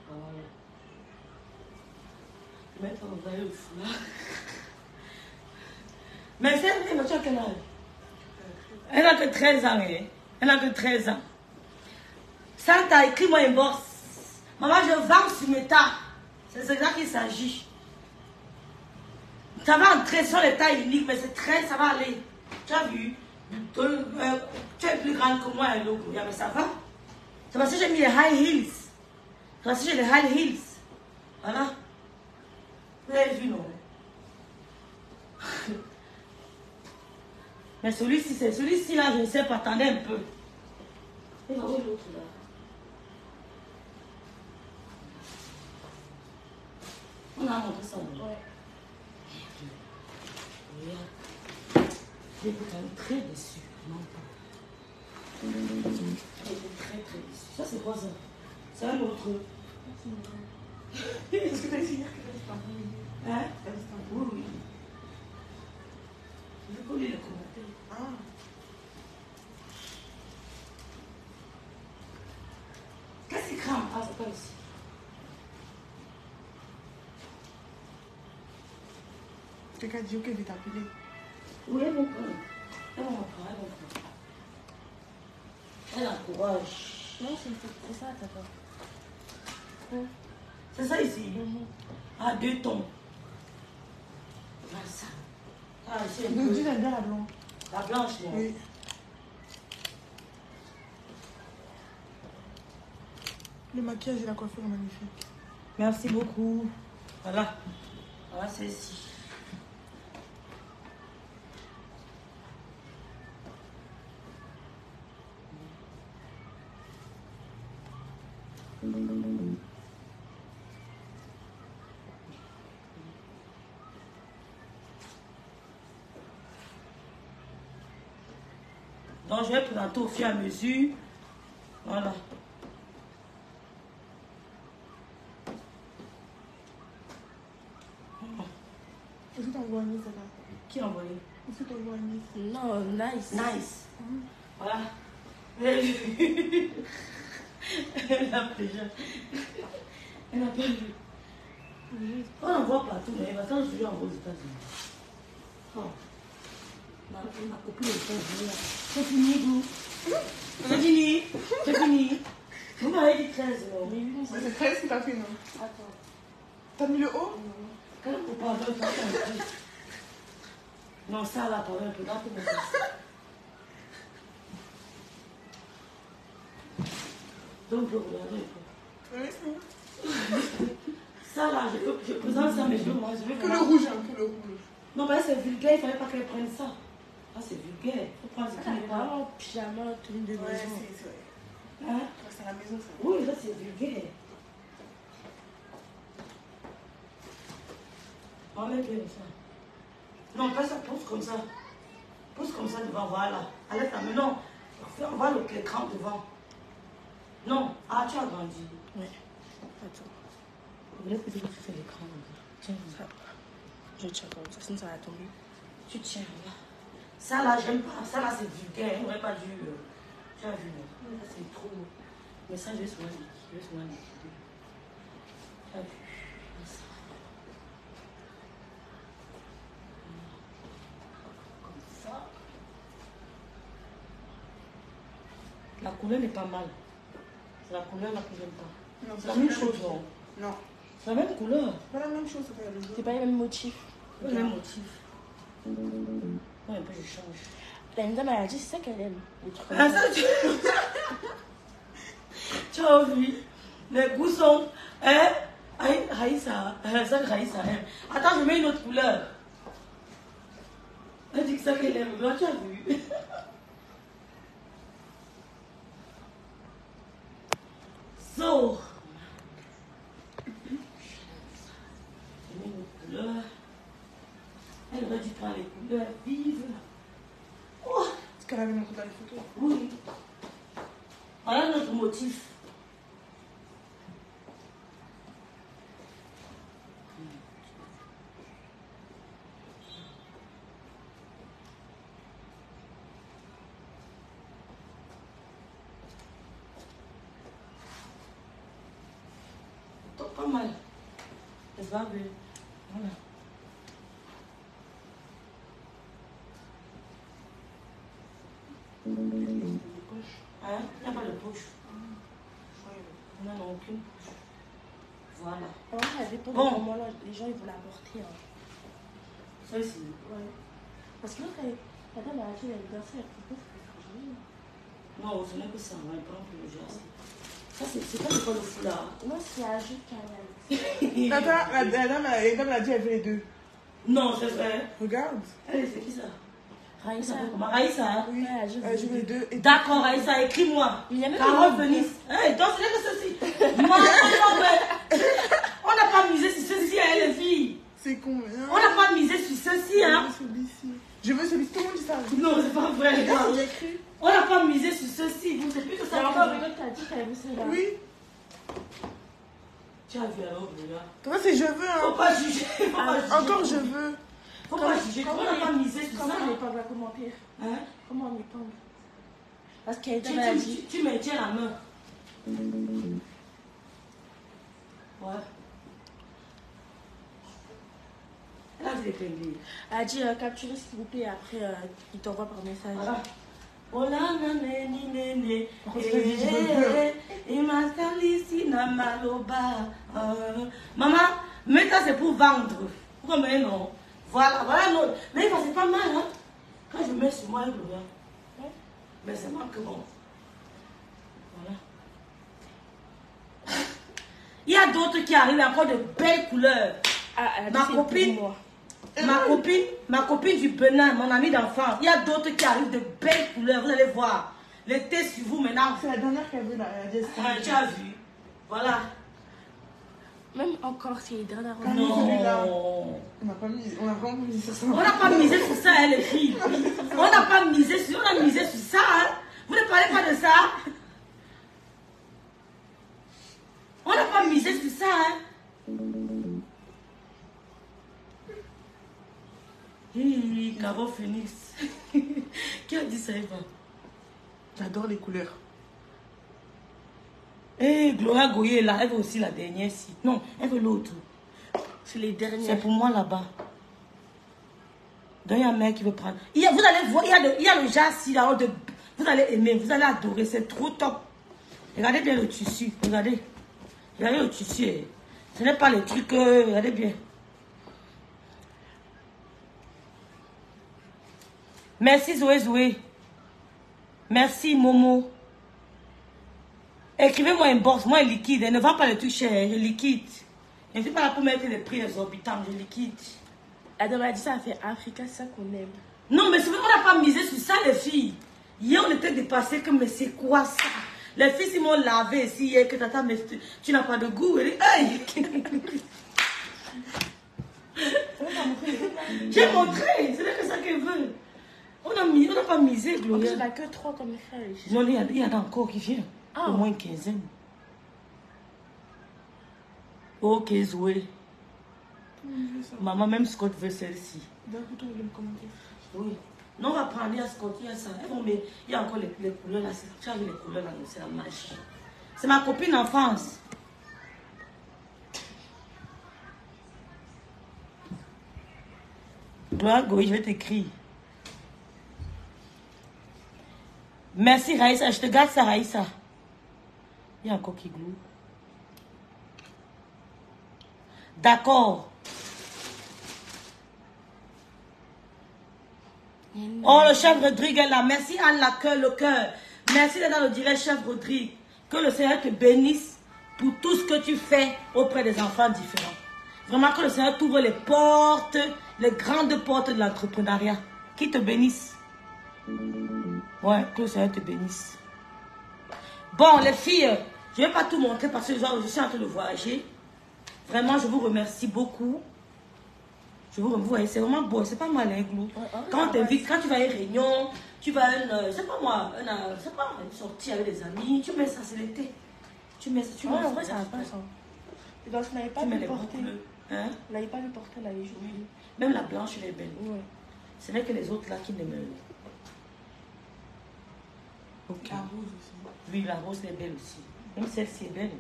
Voilà. Maintenant, on va aller au foulard. Mais c'est vrai, tu as quel âge? Elle n'a que 13 ans, hein? Elle n'a que 13 ans. Santa, écris-moi une bourse. Maman, je vends sur Meta. C'est de ça qu'il s'agit. Ça va entrer sur les tailles uniques, mais c'est très, ça va aller. Tu as vu? Tu es plus grande que moi, mais ça va. C'est parce que j'ai mis les high heels. C'est parce que j'ai les high heels. Voilà. Vous avez vu, non? Mais celui-ci là, je ne sais pas, attendez un peu. Et où est l'autre là? On a montré ça. Ouais. Regarde. J'étais quand même très déçue. Non, pas. J'étais très déçue. Ça, c'est quoi ça? C'est un autre. Est-ce que tu as dit que c'est pas bon? Hein? Oui. Je peux lire les commentaires. Ah. Qu'est-ce qui crame? Ah, c'est pas ici. Quelqu'un dit qu'elle veut t'appeler. Oui, elle m'apprend. Elle encourage. Non, c'est ça, d'accord. C'est ça ici. Ah, 2 tons. ça. Ah, c'est Nous dit j'aime bien la blanche. la blanche, non? Oui. Le maquillage et la coiffure est magnifique. Merci beaucoup. Voilà. Voilà celle-ci. Donc je vais présenter au fur et à mesure. Voilà. Est-ce que tu envoies un celle-là? Qui a envoyé? Est-ce que tu envoies un Non, nice. Nice. Voilà. Elle a déjà. Elle n'a pas vu. On en voit partout, mais maintenant je lui envoie aux États-Unis. Oh. Ma copine est États-Unis. C'est fini, vous. C'est fini. C'est fini. Vous m'avez dit 13, non? C'est 13 que t'as fait, non? Attends. T'as mis le haut? Quand vous parlez, ça fait un peu. Non, ça là, pardon, un peu. Là, pour me faire ça. Donc, je regarde un peu. Oui, c'est bon. Ça là, je présente ça, mais je veux manger. Que le rouge, hein, que le rouge. Non, mais c'est vulgaire, il ne fallait pas qu'elle prenne ça. Ah, c'est vulgaire. Il faut prendre ce qui C'est n'est pas. vraiment pyjama, tenue de Ouais, maison. c'est vrai. Hein? C'est à la maison, ça. Oui, là, c'est vulgaire. On va mettre ça. Non, pas ça, pousse comme ça. Pousse comme ça devant, voilà. Allez, ta main, non. On va l'écran devant. Non, ah, tu as grandi. Oui. Attends. Vous voulez peut-être que tu fais l'écran. Tiens, Ça. Je tiens comme ça, sinon ça va tomber. tu tiens là. Ça là, j'aime pas. Ça là, c'est vulgaire. On n'aurait pas dû. Tu as vu, là, c'est trop. Mais ça, je vais souvent liquider. Tu as vu. Ça. Comme ça. La couleur n'est pas mal. C'est la couleur là que j'aime pas. Non, C'est la même chose, non? Non. C'est la même couleur. C'est pas la même chose, ça fait le C'est jaune. pas les mêmes motifs. Le même motif. Ouais, un peu, je change. La dame, elle a dit, c'est ça qu'elle aime. Les trucs comme Ah, ça. ça, tu as vu? Les goûts sont. Hein? Raïssa. Ça que Raïssa aime. Attends, je mets une autre couleur. Elle dit que ça qu'elle aime. Tu as vu? So. Je mets une autre couleur. Elle aurait dû prendre les couleurs vives. Oh! Ce qu'elle avait montré dans les photos. Oui. Voilà notre motif. Pas mal. C'est pas bien. Voilà. Hein? Il n'y a pas de poche. On n'en a aucune poche. Voilà. Ouais, ça dépend de Bon. comment là, les gens ils vont la porter. Hein. Ça ici. Ouais. Parce que l'autre, la dame, elle a dit, elle a dansé, elle propose que c'est joli. Non, ce n'est que ça. On va prendre pour le jeu. Ça, c'est pas le foulard. Non, c'est un jeu qu'elle a. Attends, la dame, elle a dit elle veut les deux. Non, c'est vrai. Regarde. Elle, c'est qui ça? Raïssa. Comment? Raïssa, hein? Oui, elle a juste Je veux les deux. Et D'accord, Raïssa, écris-moi. Il y a même Carole une- Venise. Hey, donc, ce n'est que ceci. Maman, mais on n'a pas misé sur ceci, hein, les filles. c'est combien? On n'a pas misé sur ceci, hein. Je veux celui-ci. Tout le monde dit ça. Non, c'est pas vrai. Regarde. J'ai cru. On n'a pas misé sur ceci. Vous savez plus que C'est ça. encore rigolo que t'as dit qu'elle avait celle-là. Oui. Tu as vu alors, là. Toi, c'est je veux, Faut hein. pas juger. Faut pas juger. Encore je veux. Faut pas juger. On n'a pas misé sur Comment ça. on épingle? Comment pire? Hein? Comment on épingle? Parce qu'elle Tu, a dit. tu maintiens la main. Ouais. Elle a dit l'épingler. Elle a dit capturez s'il vous plaît, après il t'envoie par message. Voilà. Oh là, nani, nene. Par contre, elle dit, je veux Il m'a sali si na maloba. Maman, mais ça c'est pour vendre. Pourquoi mais non? Voilà, voilà l'autre. Mais c'est pas mal, hein. Quand je mets sur moi, elle regarde. Mais c'est moi que bon. Voilà. Il y a d'autres qui arrivent encore de belles couleurs. Ma copine du Benin, mon amie d'enfance, il y a d'autres qui arrivent de belles couleurs. Vous allez voir. L'été sur vous maintenant. C'est la dernière qu'elle veut, Tu as vu. Voilà. Même encore, c'est les dernières. Non. On n'a vraiment misé sur ça. On n'a pas misé sur ça, hein, les filles. On n'a pas misé sur, on a misé sur ça. Hein. Vous ne parlez pas de ça. On n'a pas misé sur ça. Hein. Caro Phoenix. Qui a dit ça, Eva? J'adore les couleurs. Eh, Gloria Goye est là. Elle veut aussi la dernière ci. Non, elle veut l'autre. C'est les dernières. C'est pour moi là-bas. Donc, il y a un mec qui veut prendre. Vous allez voir, il y a le jassi là. Vous allez aimer, vous allez adorer. C'est trop top. Regardez bien le tissu. Regardez. Regardez le tissu. Ce n'est pas les trucs. Regardez bien. Merci Zoé Zoé. Merci Momo. Écrivez-moi un box, moi liquide. Ne vends pas les trucs chers, je liquide. Je ne suis pas là pour mettre des prix exorbitants, je liquide. La dame a dit ça fait Africa, c'est ça qu'on aime. Non, mais c'est vrai qu'on n'a pas misé sur ça, les filles. Hier, on était dépassés que, mais c'est quoi ça? Les filles, ils m'ont lavé ici hier, que tata, mais tu n'as pas de goût. Elle dit, hey! J'ai montré, c'est que ça qu'elle veut. On n'a pas misé, Gloria. Il n'y en a que 3 comme frère. Non, il y en a encore qui viennent. Au moins une quinzaine. Ok, Zoé. Maman, même Scott veut celle-ci. D'un coup, il me commenter. Oui. Non, on va prendre, il y a Scott, il y a ça. Mais il y a encore les couleurs là. Tu as vu les couleurs là, c'est la magie. C'est ma copine d'enfance. Gloire Goï, je vais t'écrire. Merci Raïssa, je te garde ça Raïssa. Il y a encore qui gloue. D'accord. Oh, le chef Rodrigue est là. Merci Anne, le cœur. Merci d'être dans le direct, chef Rodrigue. Que le Seigneur te bénisse pour tout ce que tu fais auprès des enfants différents. Vraiment que le Seigneur t'ouvre les portes, les grandes portes de l'entrepreneuriat. Qu'il te bénisse. Ouais, que le Seigneur te bénisse. Bon, les filles, je ne vais pas tout montrer parce que je suis en train de voyager. Vraiment, je vous remercie beaucoup. Je vous voyez, c'est vraiment beau, c'est pas mal, hein, Glou. Quand tu vas à une réunion, tu vas à une, c'est pas moi, une sortie avec des amis, tu mets ça, c'est l'été. Tu mets ça, tu mets ça. En vrai, ça va pas, ça. Donc, je n'avais pas tu mets pu les porter. Hein? Je n'avais pas pu porter la journée. Même la blanche, elle est belle. Ouais. Ce n'est que les autres là qui ne me... Ok. La rose aussi. Oui, la rose est belle aussi. Même celle-ci est belle.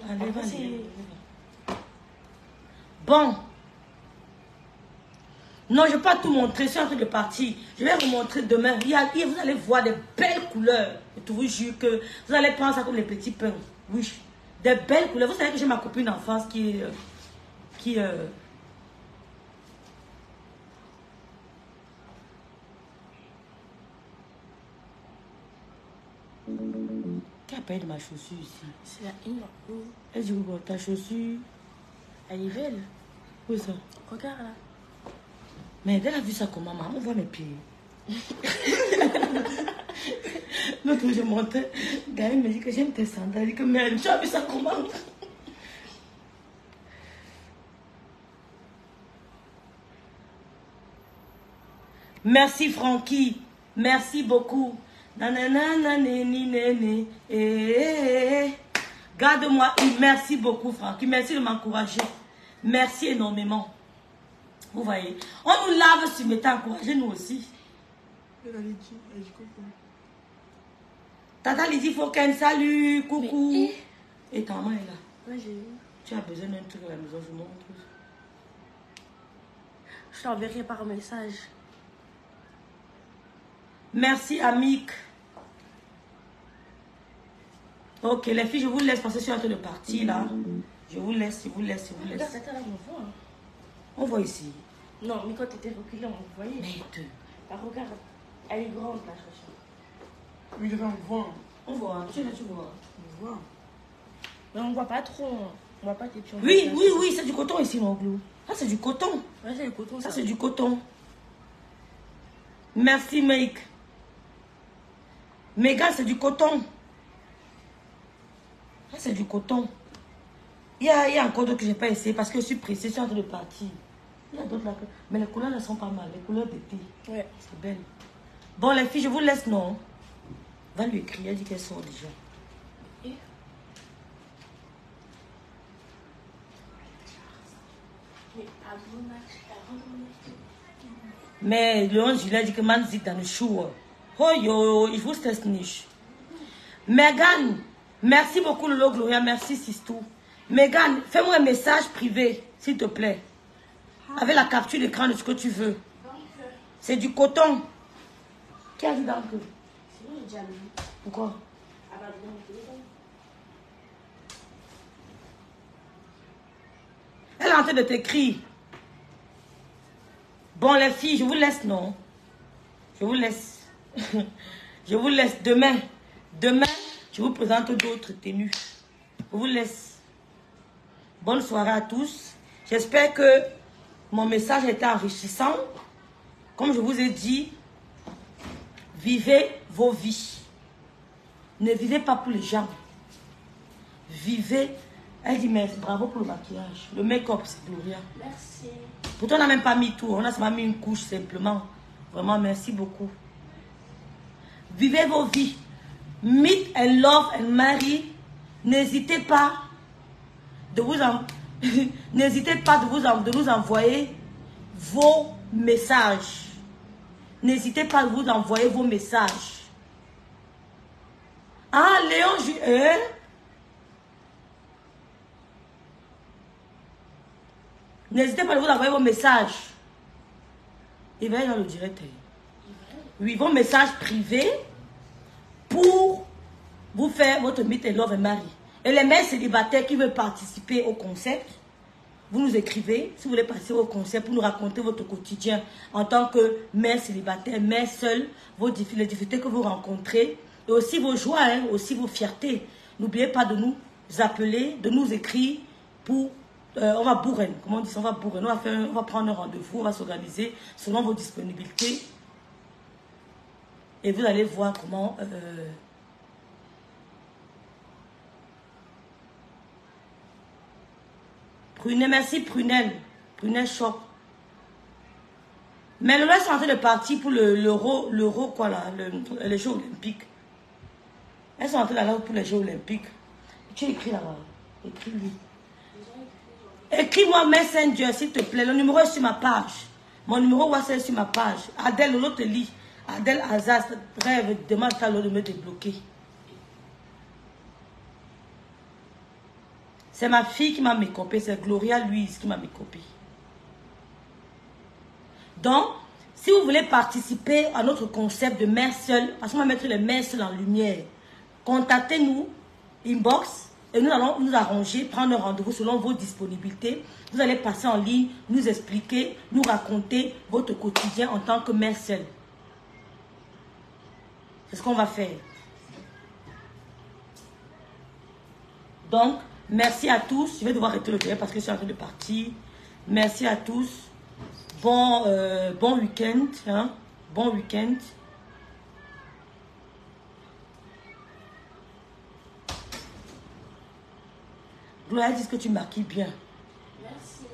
Allez, Après, allez. Bon. Non, je ne vais pas tout montrer, c'est en train de partir. Je vais vous montrer demain. Vous allez voir des belles couleurs. Je vous jure que vous allez prendre ça comme les petits pains. Oui, des belles couleurs. Vous savez que j'ai ma copine d'enfance qui a payé de ma chaussure ici. C'est la une. Elle dit, oui, ta chaussure. Elle est belle. Où est ça? Regarde là. Mais elle a vu ça comment, maman, on voit mes pieds. L'autre jour, je montais. Gaël me dit que j'aime tes sandales. Elle dit que, mais tu as vu ça comment? Merci Francky. Merci beaucoup. Garde-moi. Merci beaucoup Francky. Merci de m'encourager. Merci énormément. Vous voyez, on nous lave sur mes temps, encouragez nous aussi. Tata Lydie Fauquin, salut, coucou. Mais, et ta maman est là. Ouais, j'ai vu. Tu as besoin d'un truc à la maison, je montre. Je t'enverrai par message. Merci, Amic. Ok, les filles, je vous laisse parce que je suis en train de partir là. Je vous laisse, je vous laisse, je vous laisse. Regarde, tata là, on voit. On voit ici. Non, mais quand tu étais reculé, on voyait. Merde. Bah, regarde, elle est grande, la chacha. Oui, je vais en voir. On voit, tu vois. On voit. Mais on voit pas trop. On voit pas tes pions. Oui, oui, oui, c'est du coton ici, mon glou. Ça, c'est du coton. Ouais, c'est le coton. Ça, c'est du coton. Merci, Mike. Megan, c'est du coton. Ça, c'est du coton. Il y a encore d'autres que je n'ai pas essayé parce que je suis pressée, je suis en train de partir. Il y a d'autres là. Mais les couleurs, elles sont pas mal. Les couleurs d'été. Ouais. C'est belle. Bon, les filles, je vous laisse, non? Va lui écrire, elle dit qu'elle sort déjà. Mais le 11 juillet, dit que man zit dans le chou. Oh yo, il faut se niche. Megan, merci beaucoup Lolo Gloria, merci Sistou. Megan, fais-moi un message privé, s'il te plaît. Avec la capture d'écran de ce que tu veux. C'est du coton. Qui a dit donc? Pourquoi? Elle est en train de t'écrire. Bon, les filles, je vous laisse, non? Je vous laisse. Je vous laisse demain. Demain, je vous présente d'autres tenues. Je vous laisse. Bonne soirée à tous. J'espère que mon message a été enrichissant. Comme je vous ai dit, vivez vos vies. Ne vivez pas pour les gens. Vivez. Elle dit merci, bravo pour le maquillage. Le make-up, c'est Gloria. Merci. Pourtant, on n'a même pas mis tout. On a seulement mis une couche simplement. Vraiment, merci beaucoup. Vivez vos vies. Meet and love and marry. N'hésitez pas de vous n'hésitez pas de nous envoyer vos messages. N'hésitez pas de vous envoyer vos messages. Ah, Léon, n'hésitez pas à vous envoyer vos messages. Il va être dans le direct. Oui, vos messages privés pour vous faire votre meet and love and marry. Et les mères célibataires qui veulent participer au concept, vous nous écrivez si vous voulez passer au concept pour nous raconter votre quotidien en tant que mère célibataire, mère seule, les difficultés que vous rencontrez et aussi vos joies, hein, aussi vos fiertés. N'oubliez pas de nous appeler, de nous écrire pour... on va bourrer, comment on dit ça? On va bourrer, on va prendre un rendez-vous, on va s'organiser selon vos disponibilités. Et vous allez voir comment... Prunelle, merci Prunelle. Prunelle choc. Mais le reste est en train de partir pour l'euro, quoi là, les Jeux Olympiques. Elles sont en train d'aller pour les Jeux Olympiques. Tu écris là-bas. Écris-lui. Écris-moi Messenger, s'il te plaît. Le numéro est sur ma page. Mon numéro WhatsApp est sur ma page. Adèle, l'autre te lit. Adèle Azaz, rêve, demande à l'autre de me débloquer. C'est ma fille qui m'a mécopé. C'est Gloria Louise qui m'a mécopé. Donc, si vous voulez participer à notre concept de mère seule, parce qu'on va mettre les mères seules en lumière, contactez-nous, inbox, et nous allons nous arranger, prendre un rendez-vous selon vos disponibilités. Vous allez passer en ligne, nous expliquer, nous raconter votre quotidien en tant que mère seule. C'est ce qu'on va faire. Donc, merci à tous. Je vais devoir arrêter le direct parce que je suis en train de partir. Merci à tous. Bon week-end. Hein? Bon week-end. Gloria dit que tu maquilles bien. Merci.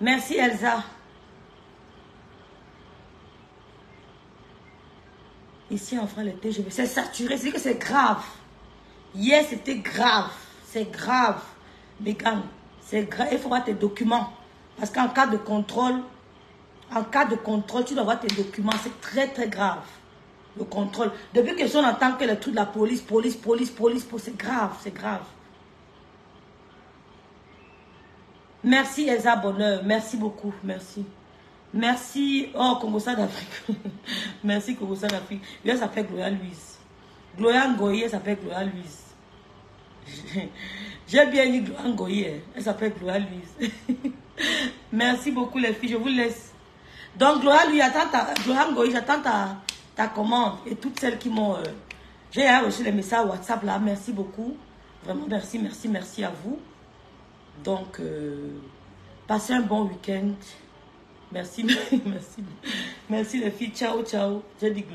Merci Elsa. Ici en France, l'été, c'est saturé. C'est que c'est grave. Hier, c'était grave. C'est grave. Megan, c'est grave. Il faut voir tes documents. Parce qu'en cas de contrôle, tu dois avoir tes documents. C'est très, très grave. Le contrôle. Depuis que on entend que le truc de la police, c'est grave, c'est grave. Merci Elsa Bonheur. Merci beaucoup. Merci. Merci. Oh, Congo-Sad d'Afrique. Merci Congo-Sad d'Afrique. Elle s'appelle Gloria Louise. Gloria Ngoyi, elle s'appelle Gloria Louise. J'ai bien dit Gloria Ngoyi. Elle s'appelle Gloria Louise. Merci beaucoup les filles, je vous laisse. Donc Gloria, lui, Gloria Ngoï, j'attends ta commande. Et toutes celles qui m'ont... j'ai reçu les messages WhatsApp là, merci beaucoup. Vraiment, merci, merci, merci à vous. Donc, passez un bon week-end. Merci, merci. Merci les filles, ciao, ciao. Je dis